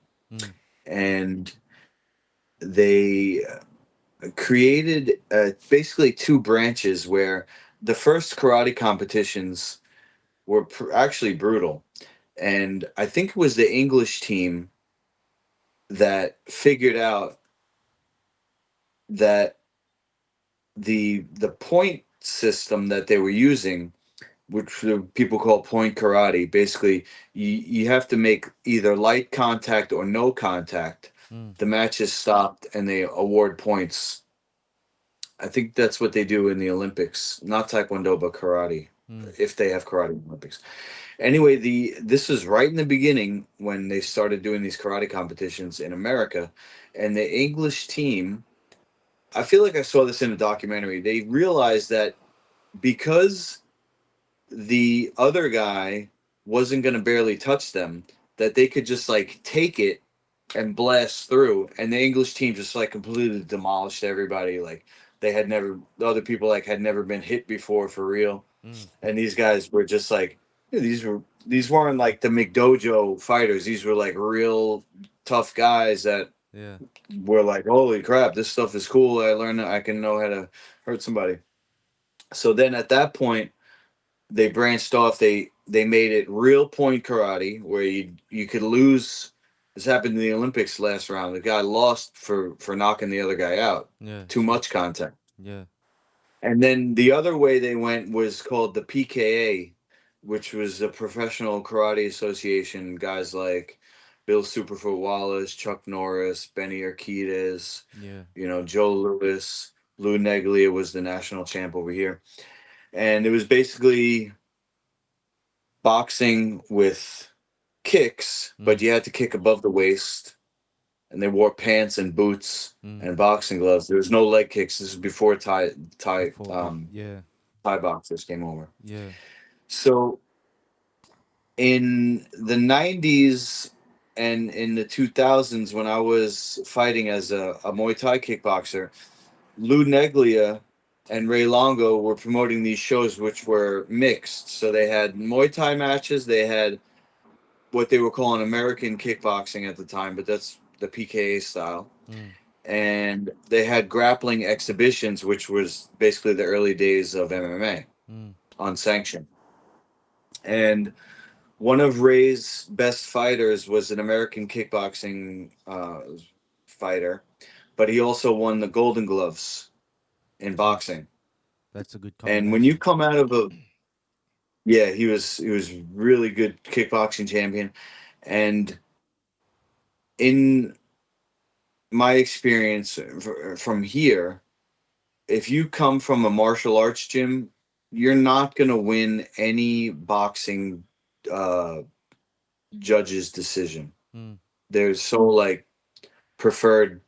and they created basically 2 branches where the first karate competitions were actually brutal. And I think it was the English team that figured out that the point system that they were using, which people call point karate, basically you have to make either light contact or no contact. The match is stopped and they award points. I think that's what they do in the Olympics, not Taekwondo, but karate, if they have karate Olympics. Anyway, this was right in the beginning when they started doing these karate competitions in America, and the English team, I feel like I saw this in a documentary. They realized that because the other guy wasn't going to barely touch them, that they could just like take it and blast through. And the English team just like completely demolished everybody. Like the other people like had never been hit before for real. Mm. And these guys were just like, these weren't like the McDojo fighters. These were like real tough guys that Yeah. were like, holy crap, this stuff is cool. I learned that I can know how to hurt somebody. So then at that point, they branched off. They made it real point karate where you could lose. This happened in the Olympics last round. The guy lost for knocking the other guy out. Yeah. Too Shit. much contact. Yeah. And then the other way they went was called the PKA, which was the Professional Karate Association. Guys like Bill Superfoot Wallace, Chuck Norris, Benny Urquidez, Yeah. Joe Louis, Lou Neglia was the national champ over here. And it was basically boxing with kicks, but Mm. you had to kick above the waist. And they wore pants and boots Mm. and boxing gloves. There was no leg kicks. This is before Before. Yeah. Thai boxers came over. Yeah. So in the 90s and in the 2000s, when I was fighting as a Muay Thai kickboxer, Lou Neglia and Ray Longo were promoting these shows, which were mixed. So they had Muay Thai matches, they had what they were calling American kickboxing at the time, but that's the PKA style. Mm. And they had grappling exhibitions, which was basically the early days of MMA, Mm. unsanctioned. And one of Ray's best fighters was an American kickboxing fighter, but he also won the Golden Gloves in Jeez. boxing. That's a good And when you combination. come out of a yeah, he was really good kickboxing champion. And in my experience from here, if you come from a martial arts gym, you're not going to win any boxing uh, judge's decision. Mm. They're so like preferred.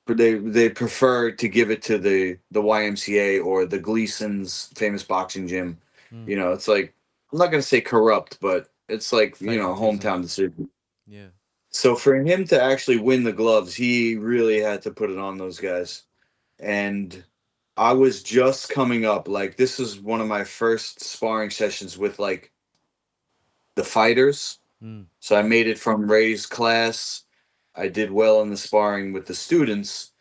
They prefer to give it to the YMCA or the Gleason's famous boxing gym. Mm. It's like I'm not going to say corrupt, but it's like Favoritism. hometown decision. Yeah. So for him to actually win the gloves, he really had to put it on those guys. And I was just coming up. Like this was one of my first sparring sessions with like the fighters. Mm. So I made it from Ray's class. I did well in the sparring with the students.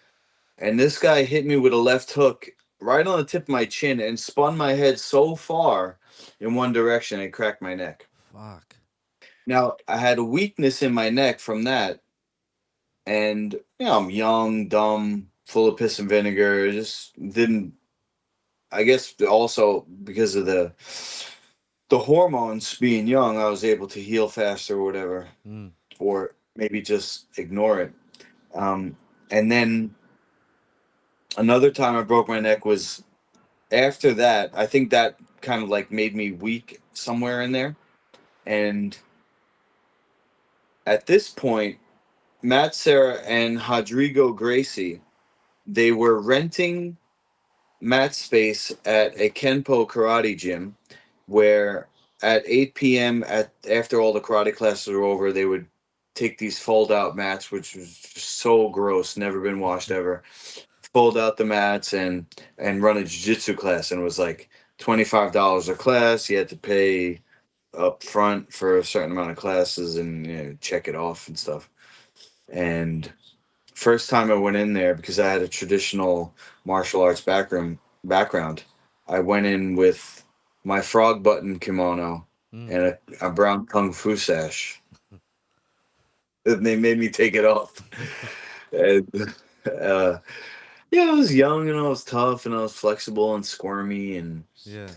And this guy hit me with a left hook right on the tip of my chin and spun my head so far in one direction and cracked my neck. Fuck. Now I had a weakness in my neck from that. And I'm young, dumb, full of piss and vinegar. Just didn't. I guess also because of the hormones being young, I was able to heal faster or whatever, Mm. or maybe just ignore it. Um, and then another time I broke my neck was after that. I think that kind of like made me weak somewhere in there. And at this point, Matt Serra and Rodrigo Gracie, they were renting mat space at a Kenpo karate gym where at 8 p.m. after all the karate classes were over, they would take these fold out mats, which was just so gross, never been washed ever. Fold out the mats and run a jiu-jitsu class, and it was like $25 a class. You had to pay up front for a certain amount of classes and check it off and stuff. And first time I went in there because I had a traditional martial arts background. I went in with my frog button kimono Mm. and a brown kung fu sash. And they made me take it off. And, uh, yeah, I was young and I was tough and I was flexible and squirmy. And Yeah.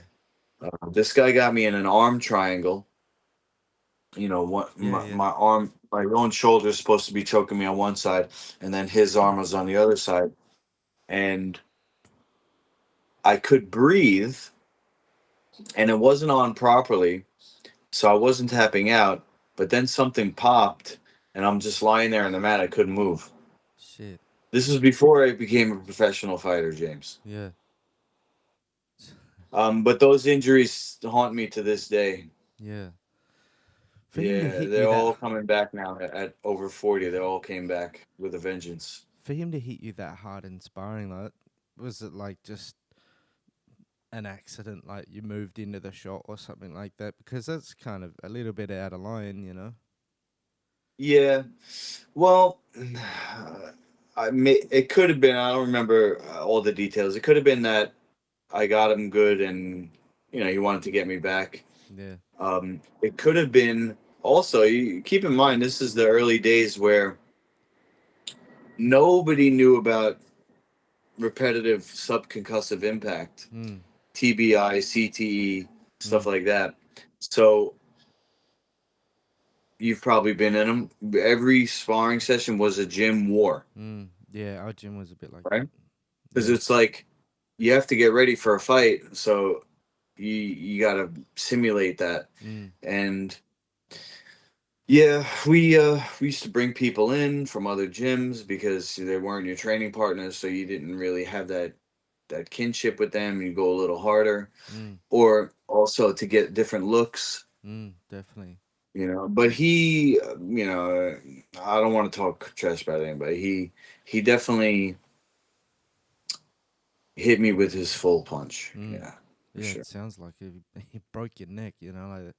this guy got me in an arm triangle. What Yeah. my, Yeah. my arm, my own shoulder is supposed to be choking me on one side, and then his arm was on the other side. And I could breathe and it wasn't on properly. So I wasn't tapping out, but then something popped and I'm just lying there on the mat. I couldn't move. Shit. This was before I became a professional fighter, James. Yeah. But those injuries haunt me to this day. Yeah. For him to Yeah, hit they're you all that coming back now at over 40. They all came back with a vengeance. for him to hit you that hard in sparring, like, was it like just an accident, like you moved into the shot or something like that? Because that's kind of a little bit out of line, you know. Yeah. Well, it could have been. I don't remember all the details. It could have been that I got him good, and he wanted to get me back. Yeah. It could have been also. You keep in mind, this is the early days where nobody knew about repetitive subconcussive impact, Mm. TBI, CTE, stuff Mm. like that. So you've probably been in them. Every sparring session was a gym war, Mm. Yeah, our gym was a bit like right? that. Because Yeah. it's like you have to get ready for a fight, so you got to simulate that. Mm. And yeah, we used to bring people in from other gyms because they weren't your training partners, so you didn't really have that kinship with them. You go a little harder, Mm. or also to get different looks. Mm. Definitely. But he, I don't want to talk trash about anybody. He definitely hit me with his full punch. Mm. Yeah, for Yeah, sure. it sounds like he broke your neck. You know, like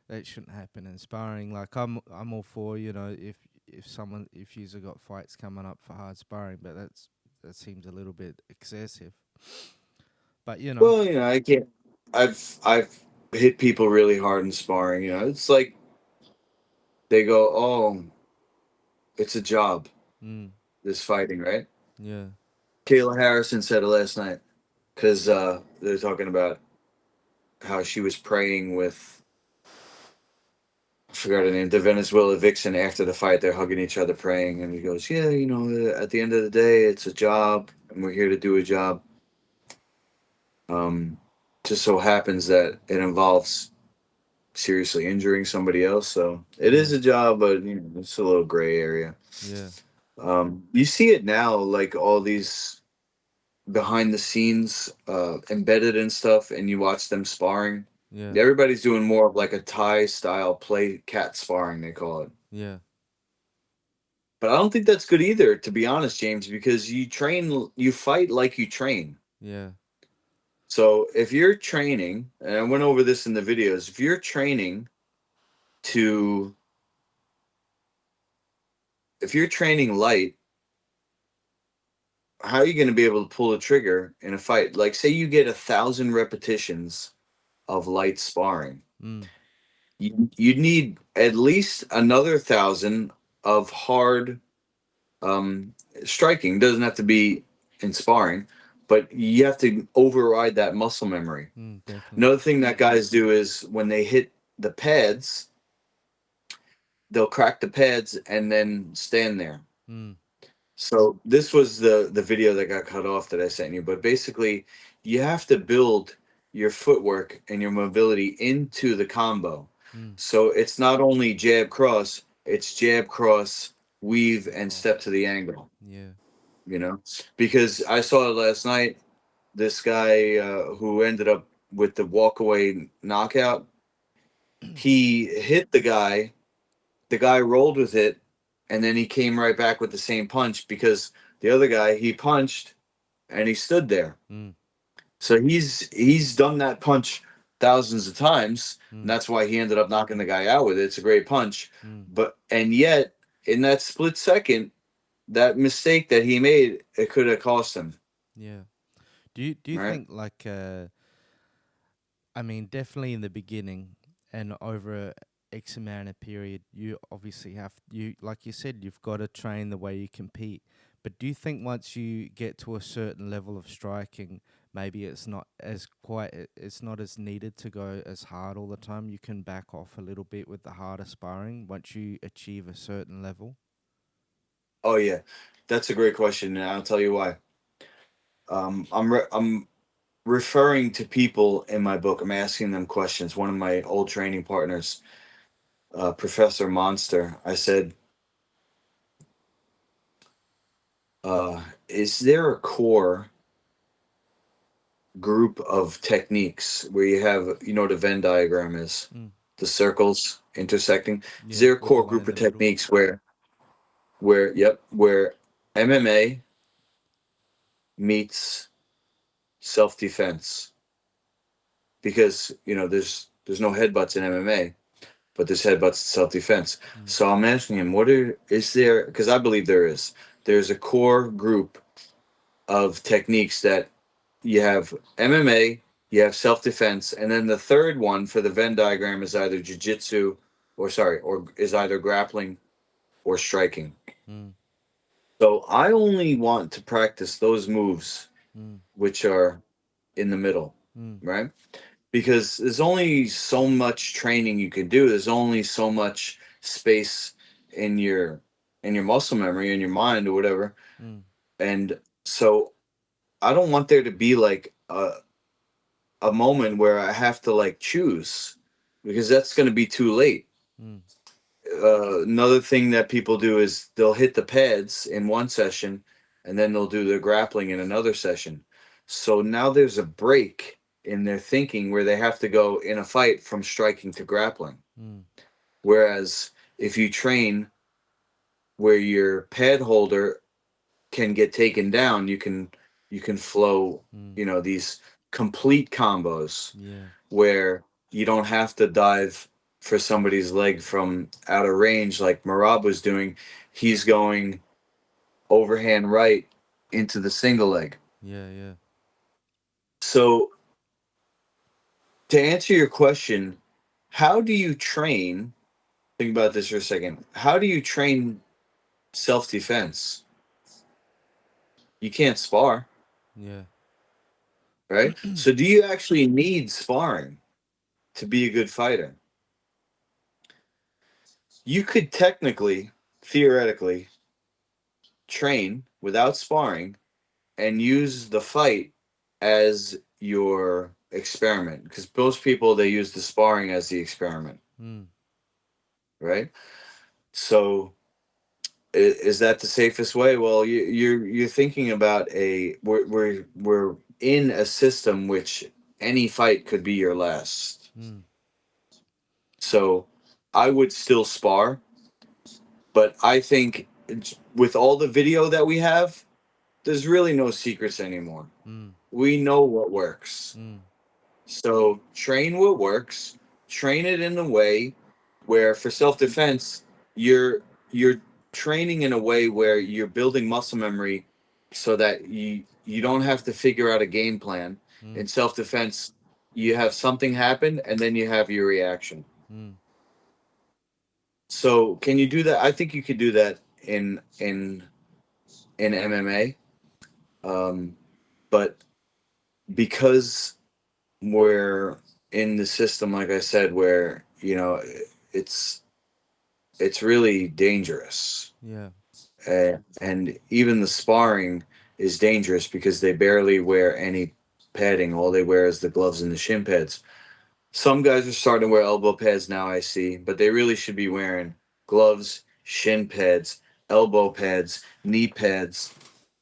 that shouldn't happen in sparring. Like I'm all for, if you've got fights coming up for hard sparring, but that seems a little bit excessive. But Well, I can't. I've hit people really hard in sparring. It's like they go, "Oh, it's a job. mm, This fighting, right?" yeah, Kayla Harrison said it last night because they're talking about how she was praying with, I forgot her name, the Venezuela vixen. After the fight, they're hugging each other, praying, and he goes, "Yeah, at the end of the day, it's a job, and we're here to do a job." Um, just so happens that it involves seriously injuring somebody else, so it yeah, is a job, but it's a little gray area. yeah, You see it now, like all these behind the scenes, embedded and stuff, and you watch them sparring. yeah, Everybody's doing more of like a Thai style play cat sparring, they call it. yeah, But I don't think that's good either, to be honest, James, because you fight like you train. yeah, So if you're training, and I went over this in the videos, if you're training to, if you're training light, how are you going to be able to pull a trigger in a fight? Like, say you get 1,000 repetitions of light sparring, mm, you'd need at least another 1,000 of hard striking. Doesn't have to be in sparring, but you have to override that muscle memory. definitely, Another thing that guys do is when they hit the pads, they'll crack the pads and then stand there. mm, So this was the video that got cut off that I sent you, but basically you have to build your footwork and your mobility into the combo. mm, So it's not only jab cross, it's jab cross, weave and oh, step to the angle, yeah, you know? Because I saw it last night, this guy who ended up with the walkaway knockout, he hit the guy rolled with it, and then he came right back with the same punch because the other guy he punched and he stood there. mm, So he's done that punch thousands of times, and mm, that's why he ended up knocking the guy out with it. It's a great punch, mm, but and yet in that split second, that mistake that he made, it could have cost him. yeah. Do you Right? think, like, I mean, definitely in the beginning and over a X amount of period, you obviously like you said, you've got to train the way you compete. But do you think once you get to a certain level of striking, maybe it's not as needed to go as hard all the time? You can back off a little bit with the harder sparring once you achieve a certain level. Oh yeah, that's a great question, and I'll tell you why. I'm referring to people in my book. I'm asking them questions. One of my old training partners, Professor Monster, I said, is there a core group of techniques where you have, what a Venn diagram is, Mm. the circles intersecting. These Yeah, are a with the core one group in of the middle. techniques where MMA meets self-defense, because there's no headbutts in MMA, but there's headbutts in self-defense. Mm. So I'm asking him, is there, because I believe there's a core group of techniques that you have MMA, you have self-defense, and then the third one for the Venn diagram is either jiu-jitsu or is either grappling or striking. Mm. So I only want to practice those moves Mm. which are in the middle, Mm. right? Because there's only so much training you can do. There's only so much space in your muscle memory, in your mind, or whatever. Mm. And so I don't want there to be like a moment where I have to like choose, because that's going to be too late. Mm. Another thing that people do is they'll hit the pads in one session and then they'll do their grappling in another session. So now there's a break in their thinking where they have to go in a fight from striking to grappling. Mm. Whereas if you train where your pad holder can get taken down, you can flow, Mm. these complete combos Yeah. where you don't have to dive for somebody's leg from out of range like Marab was doing. He's going overhand right into the single leg. Yeah. Yeah. So to answer your question, how do you train? Think about this for a second. How do you train self-defense? You can't spar, Yeah. right? So do you actually need sparring to be a good fighter? You could technically, theoretically, train without sparring and use the fight as your experiment, because most people, they use the sparring as the experiment, Mm. right? So is that the safest way? Well, you're thinking about we're in a system which any fight could be your last. Mm. So I would still spar, but I think with all the video that we have, there's really no secrets anymore. Mm. We know what works. Mm. So train what works, train it in a way where for self-defense, you're training in a way where you're building muscle memory so that you don't have to figure out a game plan. In Mm. self-defense, you have something happen and then you have your reaction. Mm. So can you do that? I think you could do that in MMA. But because we're in the system, like I said, where it's it's really dangerous, Yeah. and even the sparring is dangerous because they barely wear any padding. All they wear is the gloves and the shin pads. Some guys are starting to wear elbow pads now, I see, but they really should be wearing gloves, shin pads, elbow pads, knee pads,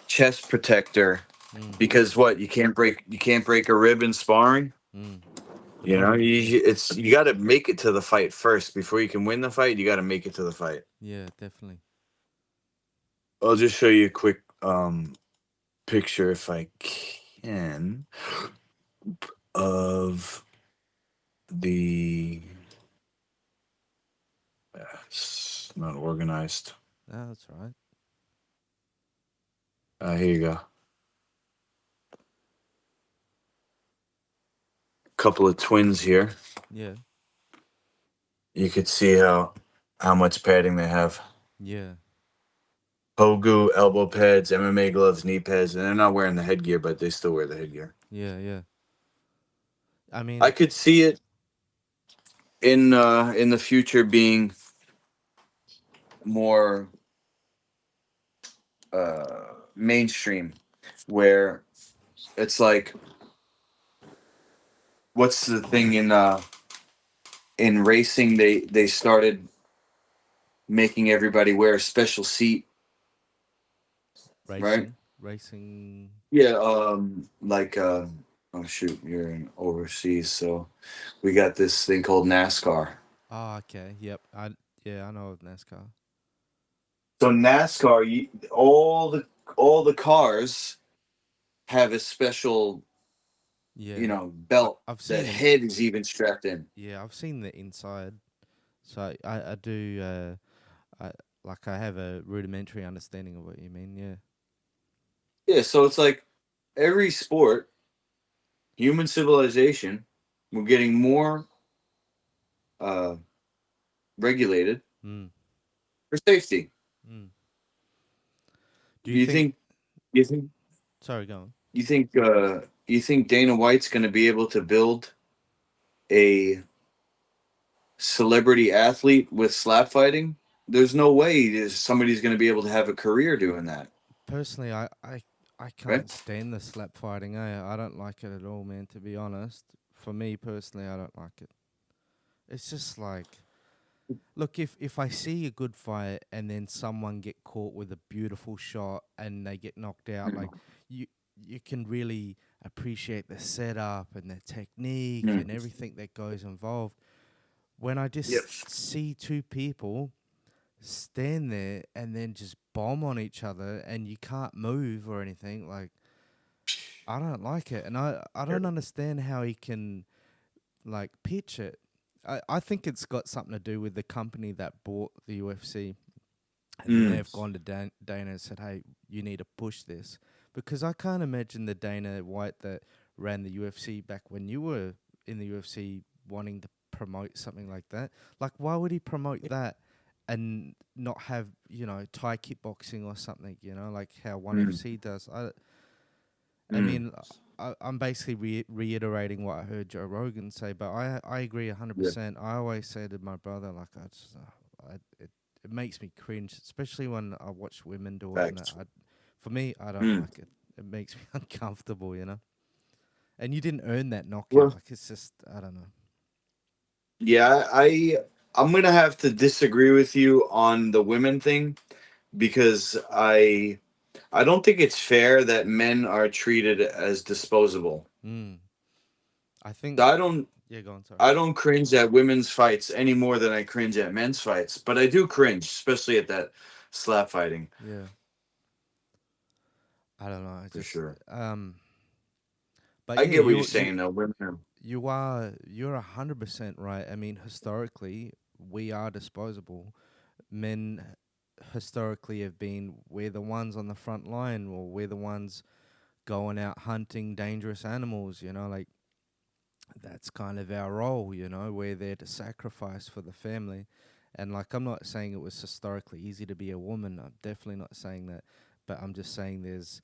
chest protector, Mm. because what, you can't break a rib in sparring. Mm. The You know, bone. Yeah. you got to make it to the fight first before you can win the fight. You got to make it to the fight. Yeah. Definitely. I'll just show you a quick picture if I can of the. It's not organized. Ah, that's right. Here you go. Couple of twins here. Yeah. You could see how much padding they have. Yeah. Pogu, elbow pads, MMA gloves, knee pads, and they're not wearing the headgear, but they still wear the headgear. Yeah. Yeah. I I mean. could see it in the future being more mainstream, where it's like, what's the thing in racing, they started making everybody wear a special seat, right? Racing. Yeah, like oh shoot, you're in overseas, so we got this thing called NASCAR. Oh, okay. Yep. I know of NASCAR. So NASCAR, all the cars have a special, Yeah. belt. I've The seen them. head is even strapped in. Yeah, I've seen the inside. So I do. I like I have a rudimentary understanding of what you mean. Yeah. Yeah, so it's like every sport, human civilization, we're getting more uh, regulated Mm. for safety. Mm. Do Do you you think? think? You think? Sorry, go on. You think? You think Dana White's going to be able to build a celebrity athlete with slap fighting? There's no way somebody's going to be able to have a career doing that, Personally, I can't right? stand the slap fighting. I don't like it at all, man. To be honest, for me personally, I don't like it. It's just like, look, if I see a good fight and then someone get caught with a beautiful shot and they get knocked out, like you you can really appreciate the setup and the technique Mm. and everything that goes involved. When I Yep. just see two people stand there and then just bomb on each other and you can't move or anything, like I don't like it. And I don't understand how he can like pitch it. I think it's got something to do with the company that bought the UFC, and then Mm. they've gone to Dana and said, "Hey, you need to push this," because I can't imagine the Dana White that ran the UFC back when you were in the UFC wanting to promote something like that. Like, why would he promote that and not have Thai kickboxing or something? Like how One Mm. FC does. I Mm. mean, I'm basically reiterating what I heard Joe Rogan say, but I agree Yeah. 100%. I always say to my brother, like, it makes me cringe, especially when I watch women do it, and Facts. for me, I don't Mm. like it. It makes me uncomfortable. And you didn't earn that knockout. Well, Like, it's just, I don't know. yeah, I'm gonna have to disagree with you on the women thing because I don't think it's fair that men are treated as disposable. Mm. I think, So I don't yeah, go on, sorry. I don't cringe at women's fights any more than I cringe at men's fights, but I do cringe, especially at that slap fighting Yeah, I don't know. I for just, sure. but I yeah, get what you're saying though. Women are, you're 100% right. I mean, historically, we are disposable. Men historically have been, we're the ones on the front line, or we're the ones going out hunting dangerous animals. Like that's kind of our role. We're there to sacrifice for the family. And like, I'm not saying it was historically easy to be a woman. I'm definitely not saying that. But I'm just saying there's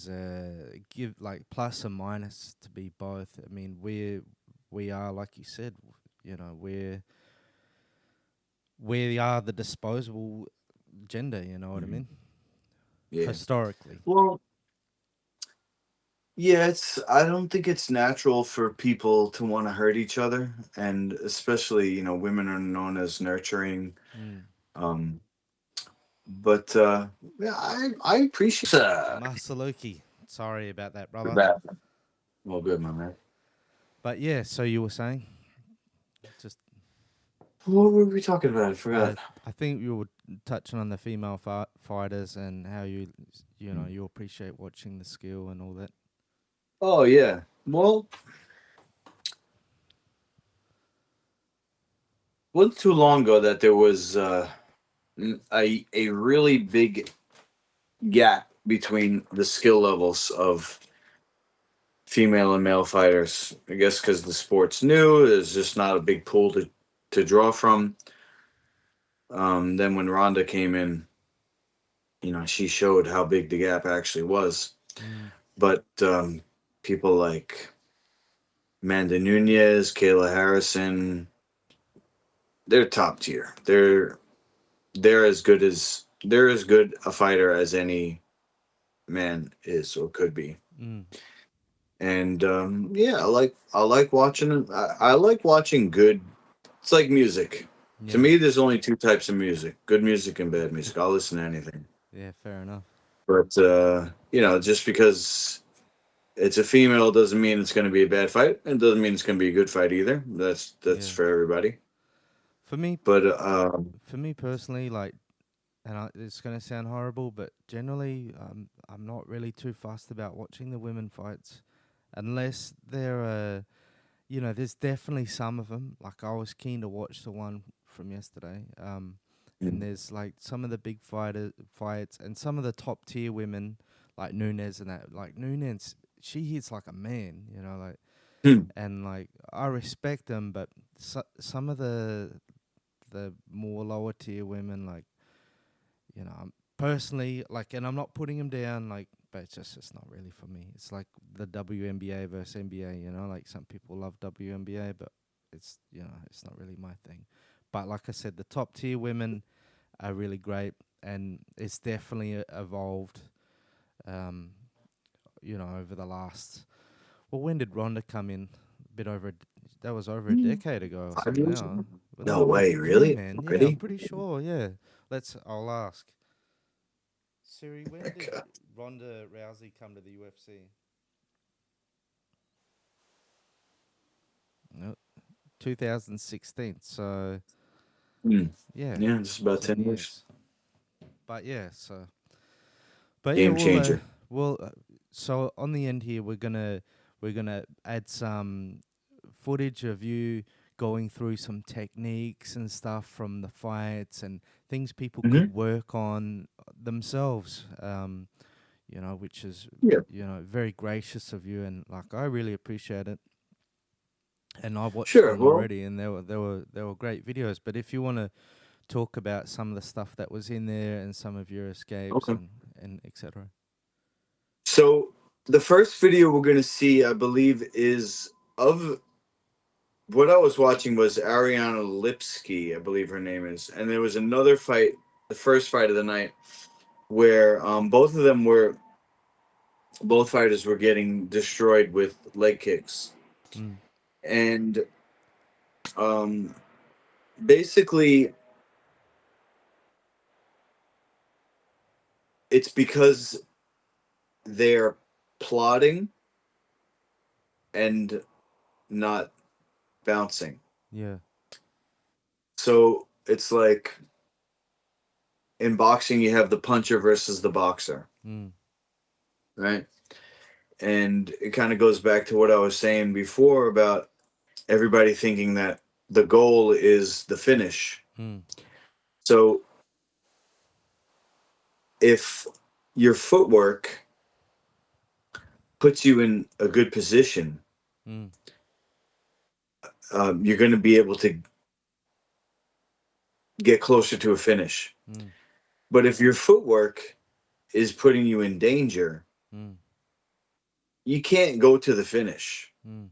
a give, like, plus and minus to be both. I mean, we are, like you said, we are the disposable gender. You know what I Mhm. mean? yeah. Historically. Well, yeah, I don't think it's natural for people to want to hurt each other, and especially, women are known as nurturing. Mm. Um, but yeah, I appreciate Master Lukey. Sorry about that, brother. that. Well, good, my man. But yeah, so you were saying, just What were we talking about? I I forgot. I think you were touching on the female fighters and how you appreciate watching the skill and all that. Oh yeah. Well, wasn't too long ago that there was a really big gap between the skill levels of female and male fighters. I guess because the sport's new, there's just not a big pool to draw from. Then when Ronda came in, she showed how big the gap actually was. Mm. But people like Amanda Nunez, Kayla Harrison, they're top tier. They're as good a fighter as any man is or could be. Mm. And yeah, I like watching it. I like watching good. It's like music. To Yeah. me, there's only two types of music: good music and bad music. I'll listen to anything. Yeah. Fair enough. But just because it's a female doesn't mean it's going to be a bad fight, and doesn't mean it's going to be a good fight either. That's Yeah. for everybody. For me, But for me personally, like, it's gonna sound horrible, but generally, I'm not really too fussed about watching the women fights, unless they're there's definitely some of them. Like I was keen to watch the one from yesterday. And there's like some of the big fights and some of the top tier women like Nunes and that. Like Nunes, she hits like a man, like, hmm, and like I respect them, but some of the more lower tier women, like, personally, like, and I'm not putting them down, like, but it's not really for me. It's like the WNBA versus NBA, like some people love WNBA, but it's not really my thing. But like I said, the top tier women are really great, and it's definitely evolved, um, over the last. Well, when did Ronda come in? A bit over. That was over a decade ago or 5 years? something. Now, but No no, way, yeah, really? man, yeah, I'm Already? pretty sure. Yeah, I'll ask. Siri, when did Okay. Ronda Rousey come to the UFC? No, 2016. So Hmm. yeah, Yeah, just about 10 10 years. years. But yeah, but yeah, Game changer. we'll so on the end here we're gonna add some footage of you going through some techniques and stuff from the fights and things people Hmm. could work on themselves. Which is Yeah, very gracious of you, and like I really appreciate it. And I watched sure. them Well, already, and they were great videos. But if you want to talk about some of the stuff that was in there and some of your escapes okay. and etc. So the first video we're going to see, I believe, is of what I was watching was Ariana Lipsky, I believe her name is. And there was another fight, the first fight of the night, where both fighters were getting destroyed with leg kicks. Mm, And um, basically, it's because they're plotting and not bouncing. yeah. So it's like in boxing, you have the puncher versus the boxer, Mm, right? And it kind of goes back to what I was saying before about everybody thinking that the goal is the finish. mm, So if your footwork puts you in a good position, mm, you're going to be able to get closer to a finish. mm, But if your footwork is putting you in danger, mm, you can't go to the finish. mm.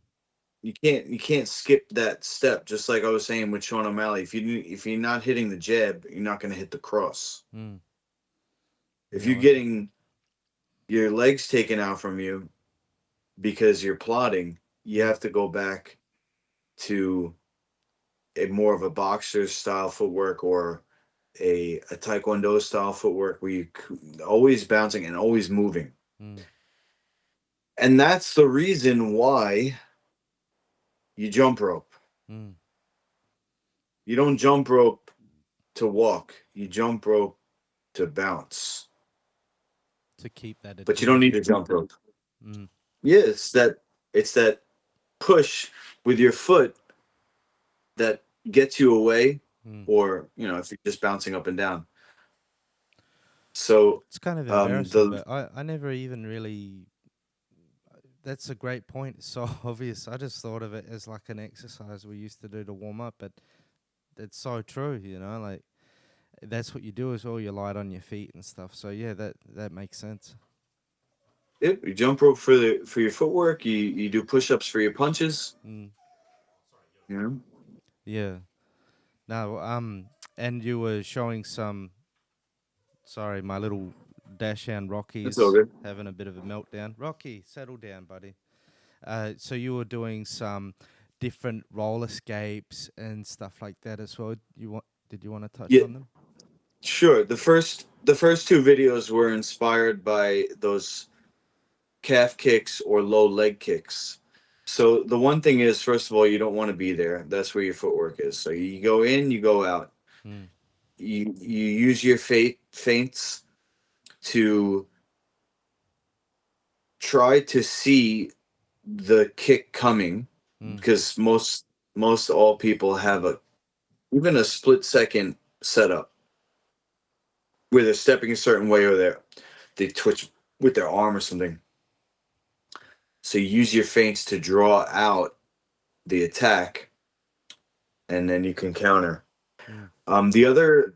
You can't skip that step. Just like I was saying with Sean O'Malley, if you're not hitting the jab, you're not going to hit the cross. Mm. If Yeah, you're getting your legs taken out from you because you're plotting, you mm, have to go back to a more of a boxer style footwork or a taekwondo style footwork where you always bouncing and always moving. mm, And that's the reason why you jump rope. mm. You don't jump rope to walk. You jump rope to bounce. To keep that But you don't need to advantage. jump rope. Mm, Yeah, it's that push with your foot that gets you away, mm. or if you're just bouncing up and down. So It's kind of embarrassing, the but I never even really. That's a great point. It's so obvious. I just thought of it as like an exercise we used to do to warm up, but it's so true. Like that's what you do as well. You light on your feet and stuff. So yeah, that makes sense. Yep, you jump rope for your footwork. You do push-ups for your punches. Mm, You know, yeah. No. And you were showing some. Sorry, my little Dachshund it's all Rocky's good. having a bit of a meltdown. Rocky, settle down, buddy. So you were doing some different roll escapes and stuff like that as well. Did you want to touch Yeah, on them? sure. The first two videos were inspired by those calf kicks or low leg kicks. So the one thing is, first of all, you don't want to be there. That's where your footwork is. So you go in, you go out. Mm. You use your feints to try to see the kick coming, Mm. because most all people have a even a split second setup where they're stepping a certain way, or they twitch with their arm or something. So you use your feints to draw out the attack, and then you can counter. Mm. The other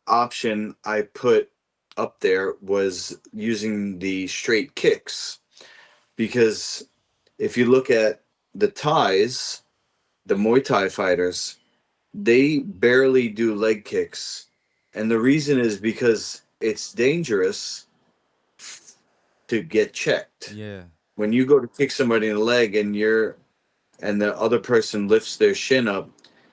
option I put up there was using the straight kicks, because if you look at the Thais, the Muay Thai fighters, they barely do leg kicks. And the reason is because it's dangerous to get checked. Yeah. When you go to kick somebody in the leg and the other person lifts their shin up,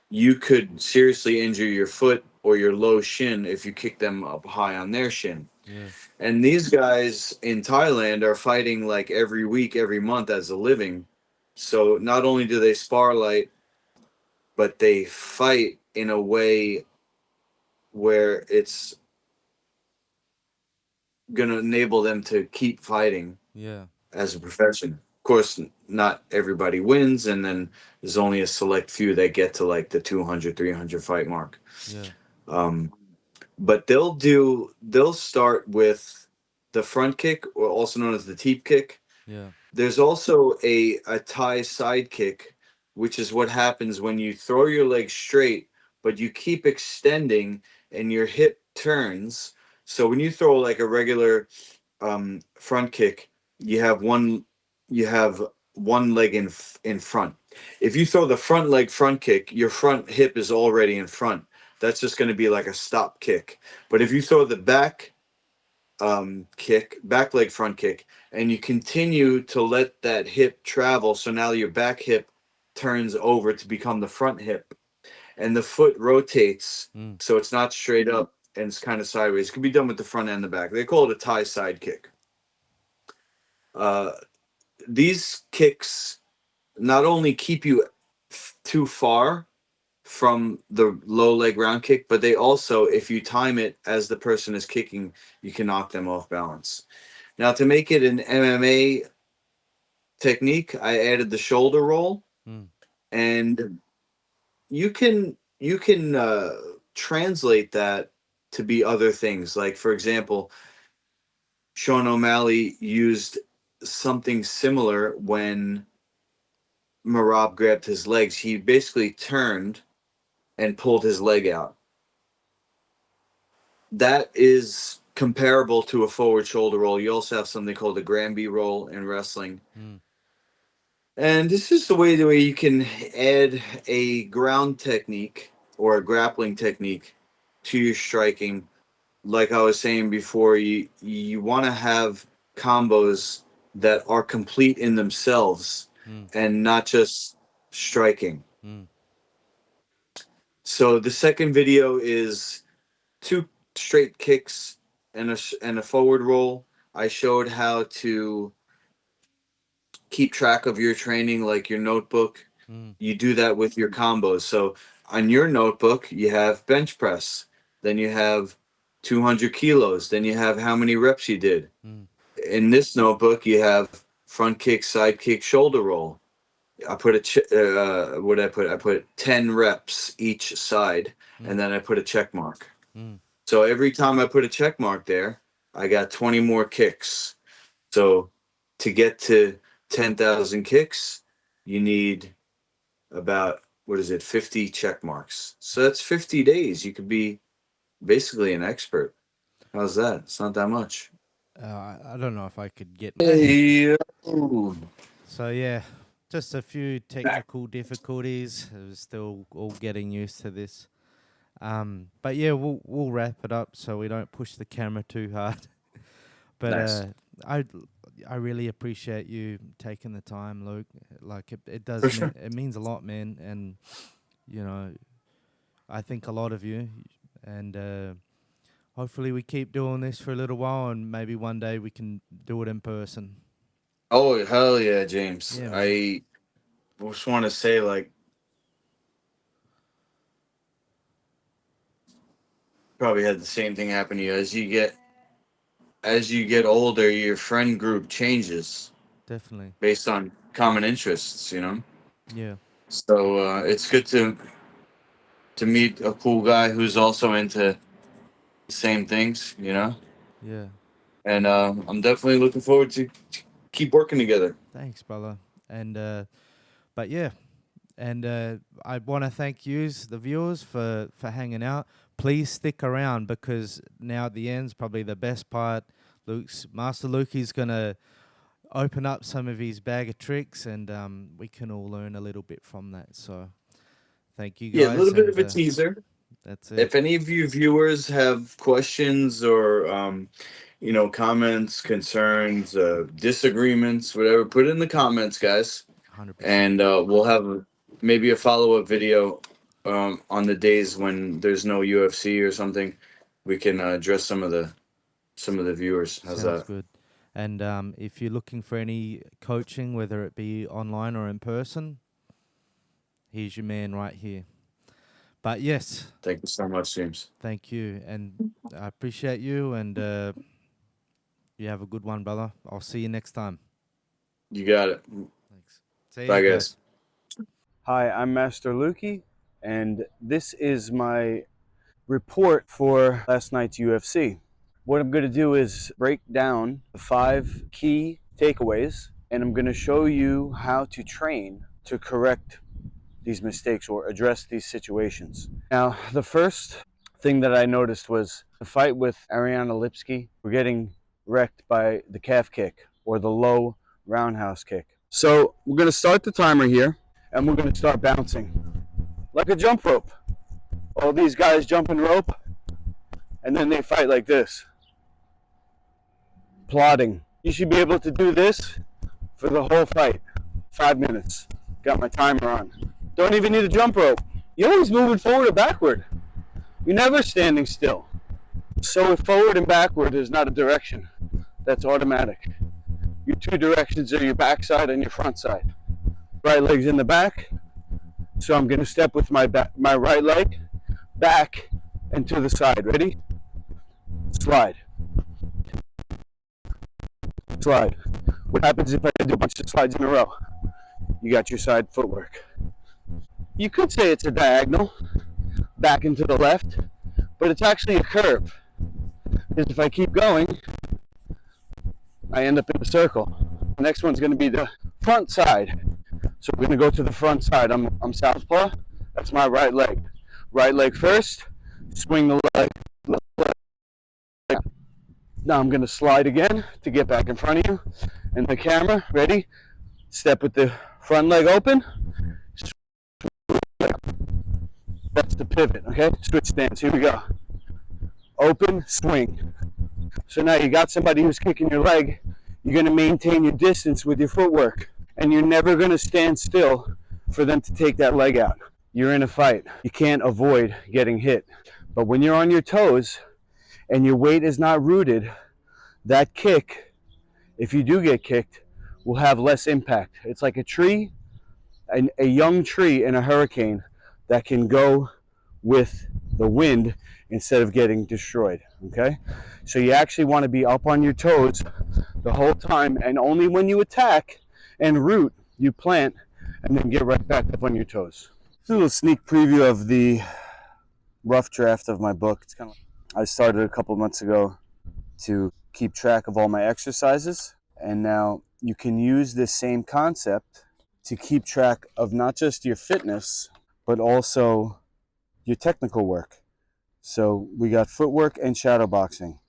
you could seriously injure your foot or your low shin if you kick them up high on their shin. Yeah. And these guys in Thailand are fighting like every week, every month as a living. So not only do they spar light, but they fight in a way where it's going to enable them to keep fighting Yeah. as a profession. Of course, not everybody wins, and then there's only a select few that get to like the 200, 300 fight mark. Yeah. Um, but they'll start with the front kick, or also known as the teep kick. Yeah. There's also a Thai side kick, which is what happens when you throw your leg straight, but you keep extending and your hip turns. So when you throw like a regular front kick, you have one leg in front. If you throw the front leg front kick, your front hip is already in front. That's just going to be like a stop kick. But if you throw the back leg front kick, and you continue to let that hip travel, so now your back hip turns over to become the front hip, and the foot rotates, Mm. so it's not straight up and it's kind of sideways. It can be done with the front and the back. They call it a Thai side kick. Uh, these kicks not only keep you too far from the low leg round kick, but they also, if you time it as the person is kicking, you can knock them off balance. Now, to make it an MMA technique, I added the shoulder roll, Mm. and you can translate that to be other things. Like, for example, Sean O'Malley used something similar when Marab grabbed his legs. He basically turned and pulled his leg out. That is comparable to a forward shoulder roll. You also have something called a Granby roll in wrestling. Mm. And this is the way you can add a ground technique or a grappling technique to your striking. Like I was saying before, you want to have combos that are complete in themselves Mm. and not just striking. Mm. So the second video is two straight kicks and a forward roll. I showed how to keep track of your training, like your notebook. Mm. You do that with your combos. So on your notebook, you have bench press, then you have 200 kilos, then you have how many reps you did. Mm. In this notebook, you have front kick, side kick, shoulder roll. I put what did I put? I put 10 reps each side, and Mm. then I put a check mark. Mm. So every time I put a check mark there, I got 20 more kicks. So to get to 10,000 kicks, you need about, what is it, 50 check marks. So that's 50 days. You could be basically an expert. How's that? It's not that much. I don't know if I could get. Hey. So yeah, just a few technical difficulties. We're still all getting used to this. But yeah, we'll wrap it up so we don't push the camera too hard. But Nice. I I really appreciate you taking the time, Luke. Like it For does mean sure. it means a lot, man. And you know, I think a lot of you, and hopefully we keep doing this for a little while, and maybe one day we can do it in person. Oh, hell yeah, James. Yeah, man. I just want to say, like, probably had the same thing happen to you. As you get older, your friend group changes Definitely. based on common interests, you know. Yeah. So it's good to meet a cool guy who's also into the same things, you know. Yeah. And I'm definitely looking forward to keep working together. Thanks, brother. And but yeah, and I want to thank yous, the viewers, for hanging out. Please stick around because now at the end's probably the best part. Master Lukey's gonna open up some of his bag of tricks, and we can all learn a little bit from that. So thank you Yeah, a guys, little bit and of a teaser. that's it. If any of you viewers have questions or comments, concerns, disagreements, whatever, put it in the comments, guys, 100%. and we'll have maybe a follow-up video on the days when there's no UFC or something. We can address some of the viewers. How's Sounds that? good. And if you're looking for any coaching, whether it be online or in person, here's your man right here. But yes, Thank you so much, James. thank you. And I appreciate you. And you have a good one, brother. I'll see you next time. You got it. Thanks. See Bye, you guys. Hi, I'm Master Lukey, and this is my report for last night's UFC. What I'm going to do is break down the 5 key takeaways, and I'm going to show you how to train to correct these mistakes or address these situations. Now, the first thing that I noticed was the fight with Ariana Lipsky. We're getting wrecked by the calf kick or the low roundhouse kick. So we're going to start the timer here, and we're going to start bouncing like a jump rope. All these guys jumping rope, and then they fight like this, plodding. You should be able to do this for the whole fight. 5 minutes. Got my timer on. Don't even need a jump rope. You're always moving forward or backward. You're never standing still. So if forward and backward is not a direction, that's automatic. Your 2 directions are your back side and your front side. Right leg's in the back, so I'm going to step with my right leg back and to the side. Ready? Slide. Slide. What happens if I do a bunch of slides in a row? You got your side footwork. You could say it's a diagonal, back and to the left, but it's actually a curve. Because if I keep going, I end up in a circle. The next one's going to be the front side. So we're going to go to the front side. I'm southpaw. That's my right leg. Right leg first. Swing the leg. Left leg. Now I'm going to slide again to get back in front of you. And the camera, ready? Step with the front leg open. That's the pivot, okay? Switch stance. Here we go. Open, swing. So now you got somebody who's kicking your leg. You're going to maintain your distance with your footwork. And you're never going to stand still for them to take that leg out. You're in a fight. You can't avoid getting hit. But when you're on your toes and your weight is not rooted, that kick, if you do get kicked, will have less impact. It's like a tree, a young tree in a hurricane that can go with the wind instead of getting destroyed, okay? So you actually want to be up on your toes the whole time, and only when you attack and root, you plant, and then get right back up on your toes. This is a little sneak preview of the rough draft of my book. It's kind of, I started a couple months ago to keep track of all my exercises, and now you can use this same concept to keep track of not just your fitness, but also your technical work. So we got footwork and shadow boxing.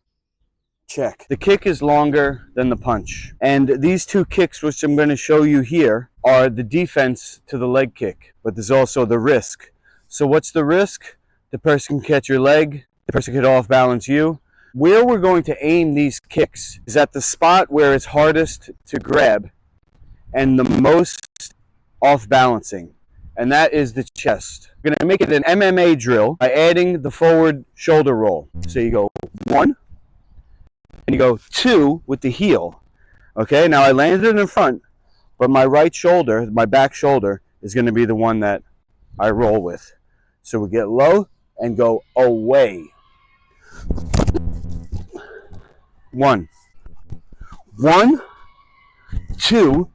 Check. The kick is longer than the punch. And these 2 kicks, which I'm going to show you here, are the defense to the leg kick. But there's also the risk. So what's the risk? The person can catch your leg. The person could off balance you. Where we're going to aim these kicks is at the spot where it's hardest to grab and the most off balancing. And that is the chest. We're going to make it an MMA drill by adding the forward shoulder roll. So you go 1, and you go 2 with the heel. Okay, now I landed in front, but my right shoulder, my back shoulder, is going to be the one that I roll with. So we get low and go away. 1, 1, 2,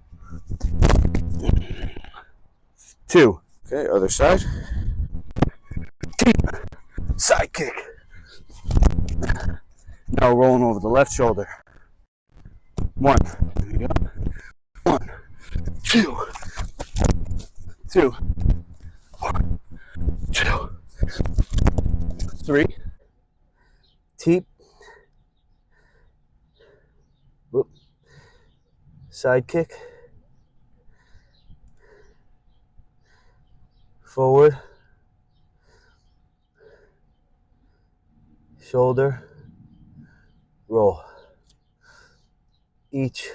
2. Okay, other side. Side kick. Now rolling over the left shoulder. 1. There you go. 1, 2, 2, 1, 2, 3. Teep. Whoop. Side kick. Forward. Shoulder. Roll. Each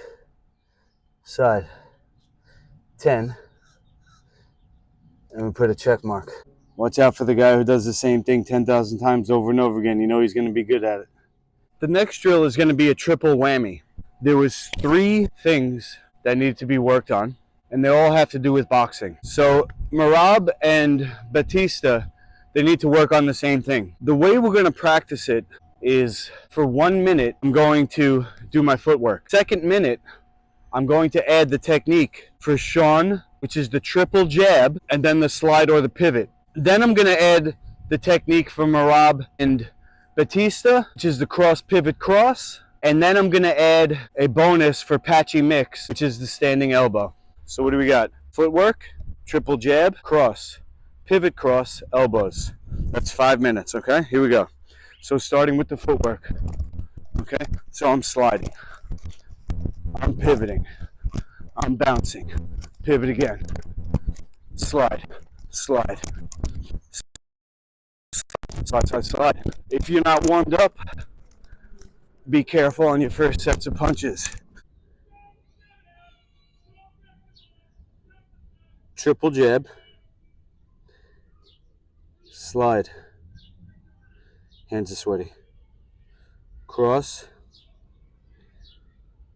side. 10. And we put a check mark. Watch out for the guy who does the same thing 10,000 times over and over again. You know he's going to be good at it. The next drill is going to be a triple whammy. There was 3 things that needed to be worked on, and they all have to do with boxing. So Merab and Batista, they need to work on the same thing. The way we're going to practice it is for 1 minute, I'm going to do my footwork. Second minute, I'm going to add the technique for Sean, which is the triple jab, and then the slide or the pivot. Then I'm going to add the technique for Merab and Batista, which is the cross pivot cross. And then I'm going to add a bonus for Patchy Mix, which is the standing elbow. So what do we got? Footwork, triple jab, cross, pivot cross, elbows. That's 5 minutes, okay? Here we go. So starting with the footwork, okay? So I'm sliding, I'm pivoting, I'm bouncing, pivot again, slide, slide, slide, slide, slide. If you're not warmed up, be careful on your first sets of punches. Triple jab, slide, hands are sweaty, cross,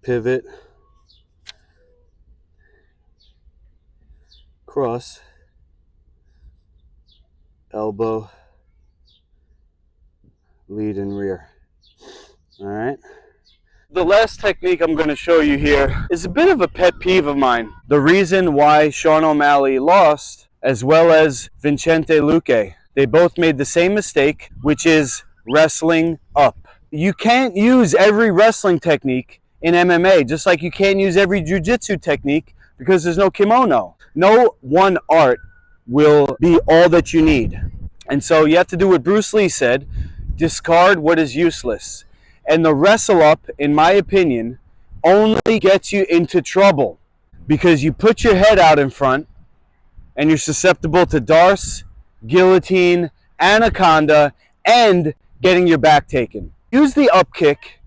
pivot, cross, elbow, lead and rear. All right. The last technique I'm going to show you here is a bit of a pet peeve of mine. The reason why Sean O'Malley lost, as well as Vicente Luque, they both made the same mistake, which is wrestling up. You can't use every wrestling technique in MMA, just like you can't use every jiu-jitsu technique because there's no kimono. No one art will be all that you need. And so you have to do what Bruce Lee said, discard what is useless. And the wrestle up, in my opinion, only gets you into trouble because you put your head out in front and you're susceptible to darce, guillotine, anaconda, and getting your back taken. Use the up kick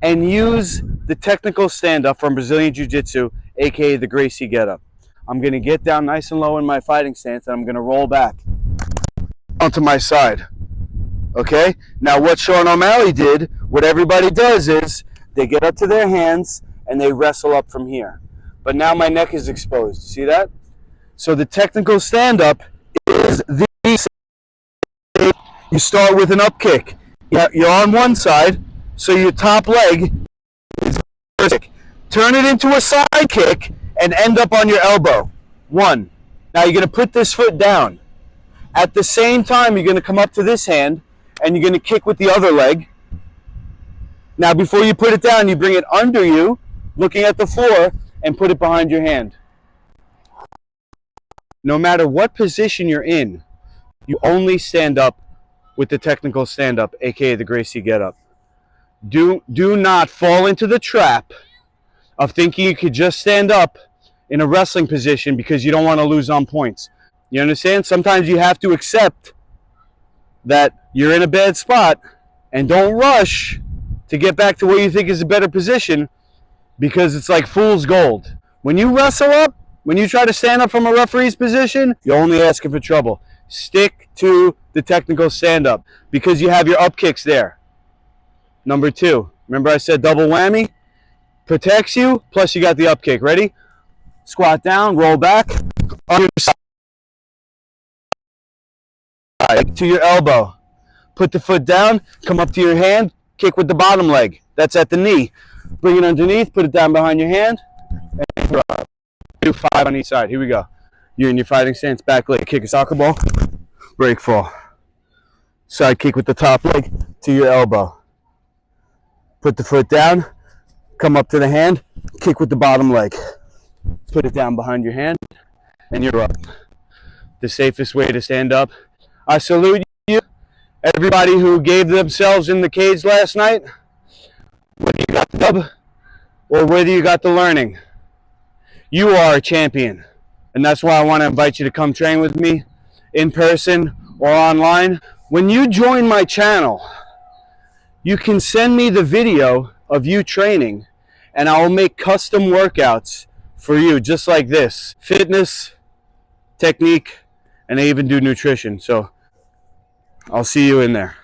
and use the technical stand-up from Brazilian Jiu-Jitsu, aka the Gracie get-up. I'm going to get down nice and low in my fighting stance and I'm going to roll back onto my side. Okay? Now what Sean O'Malley did, what everybody does is they get up to their hands and they wrestle up from here. But now my neck is exposed. See that? So the technical stand-up is the you start with an up kick. You're on one side, so your top leg is kick. Turn it into a side kick and end up on your elbow. 1. Now you're going to put this foot down. At the same time, you're going to come up to this hand and you're going to kick with the other leg. Now before you put it down, you bring it under you, looking at the floor, and put it behind your hand. No matter what position you're in, you only stand up with the technical stand-up, aka the Gracie get-up. Do not fall into the trap of thinking you could just stand up in a wrestling position because you don't want to lose on points. You understand? Sometimes you have to accept that you're in a bad spot and don't rush to get back to what you think is a better position because it's like fool's gold. When you wrestle up, when you try to stand up from a referee's position, you're only asking for trouble. Stick to the technical stand-up because you have your up kicks there. Number 2, remember I said double whammy? Protects you, plus you got the up kick. Ready? Squat down, roll back, On your side to your elbow. Put the foot down, come up to your hand, kick with the bottom leg. That's at the knee. Bring it underneath, put it down behind your hand, and drop. Do 5 on each side. Here we go. You're in your fighting stance, back leg, kick a soccer ball, break fall. Side kick with the top leg to your elbow. Put the foot down, come up to the hand, kick with the bottom leg. Put it down behind your hand, and you're up. The safest way to stand up. I salute you, everybody who gave themselves in the cage last night, whether you got the dub or whether you got the learning. You are a champion, and that's why I want to invite you to come train with me in person or online. When you join my channel, you can send me the video of you training, and I will make custom workouts for you, just like this. Fitness, technique, and I even do nutrition. So I'll see you in there.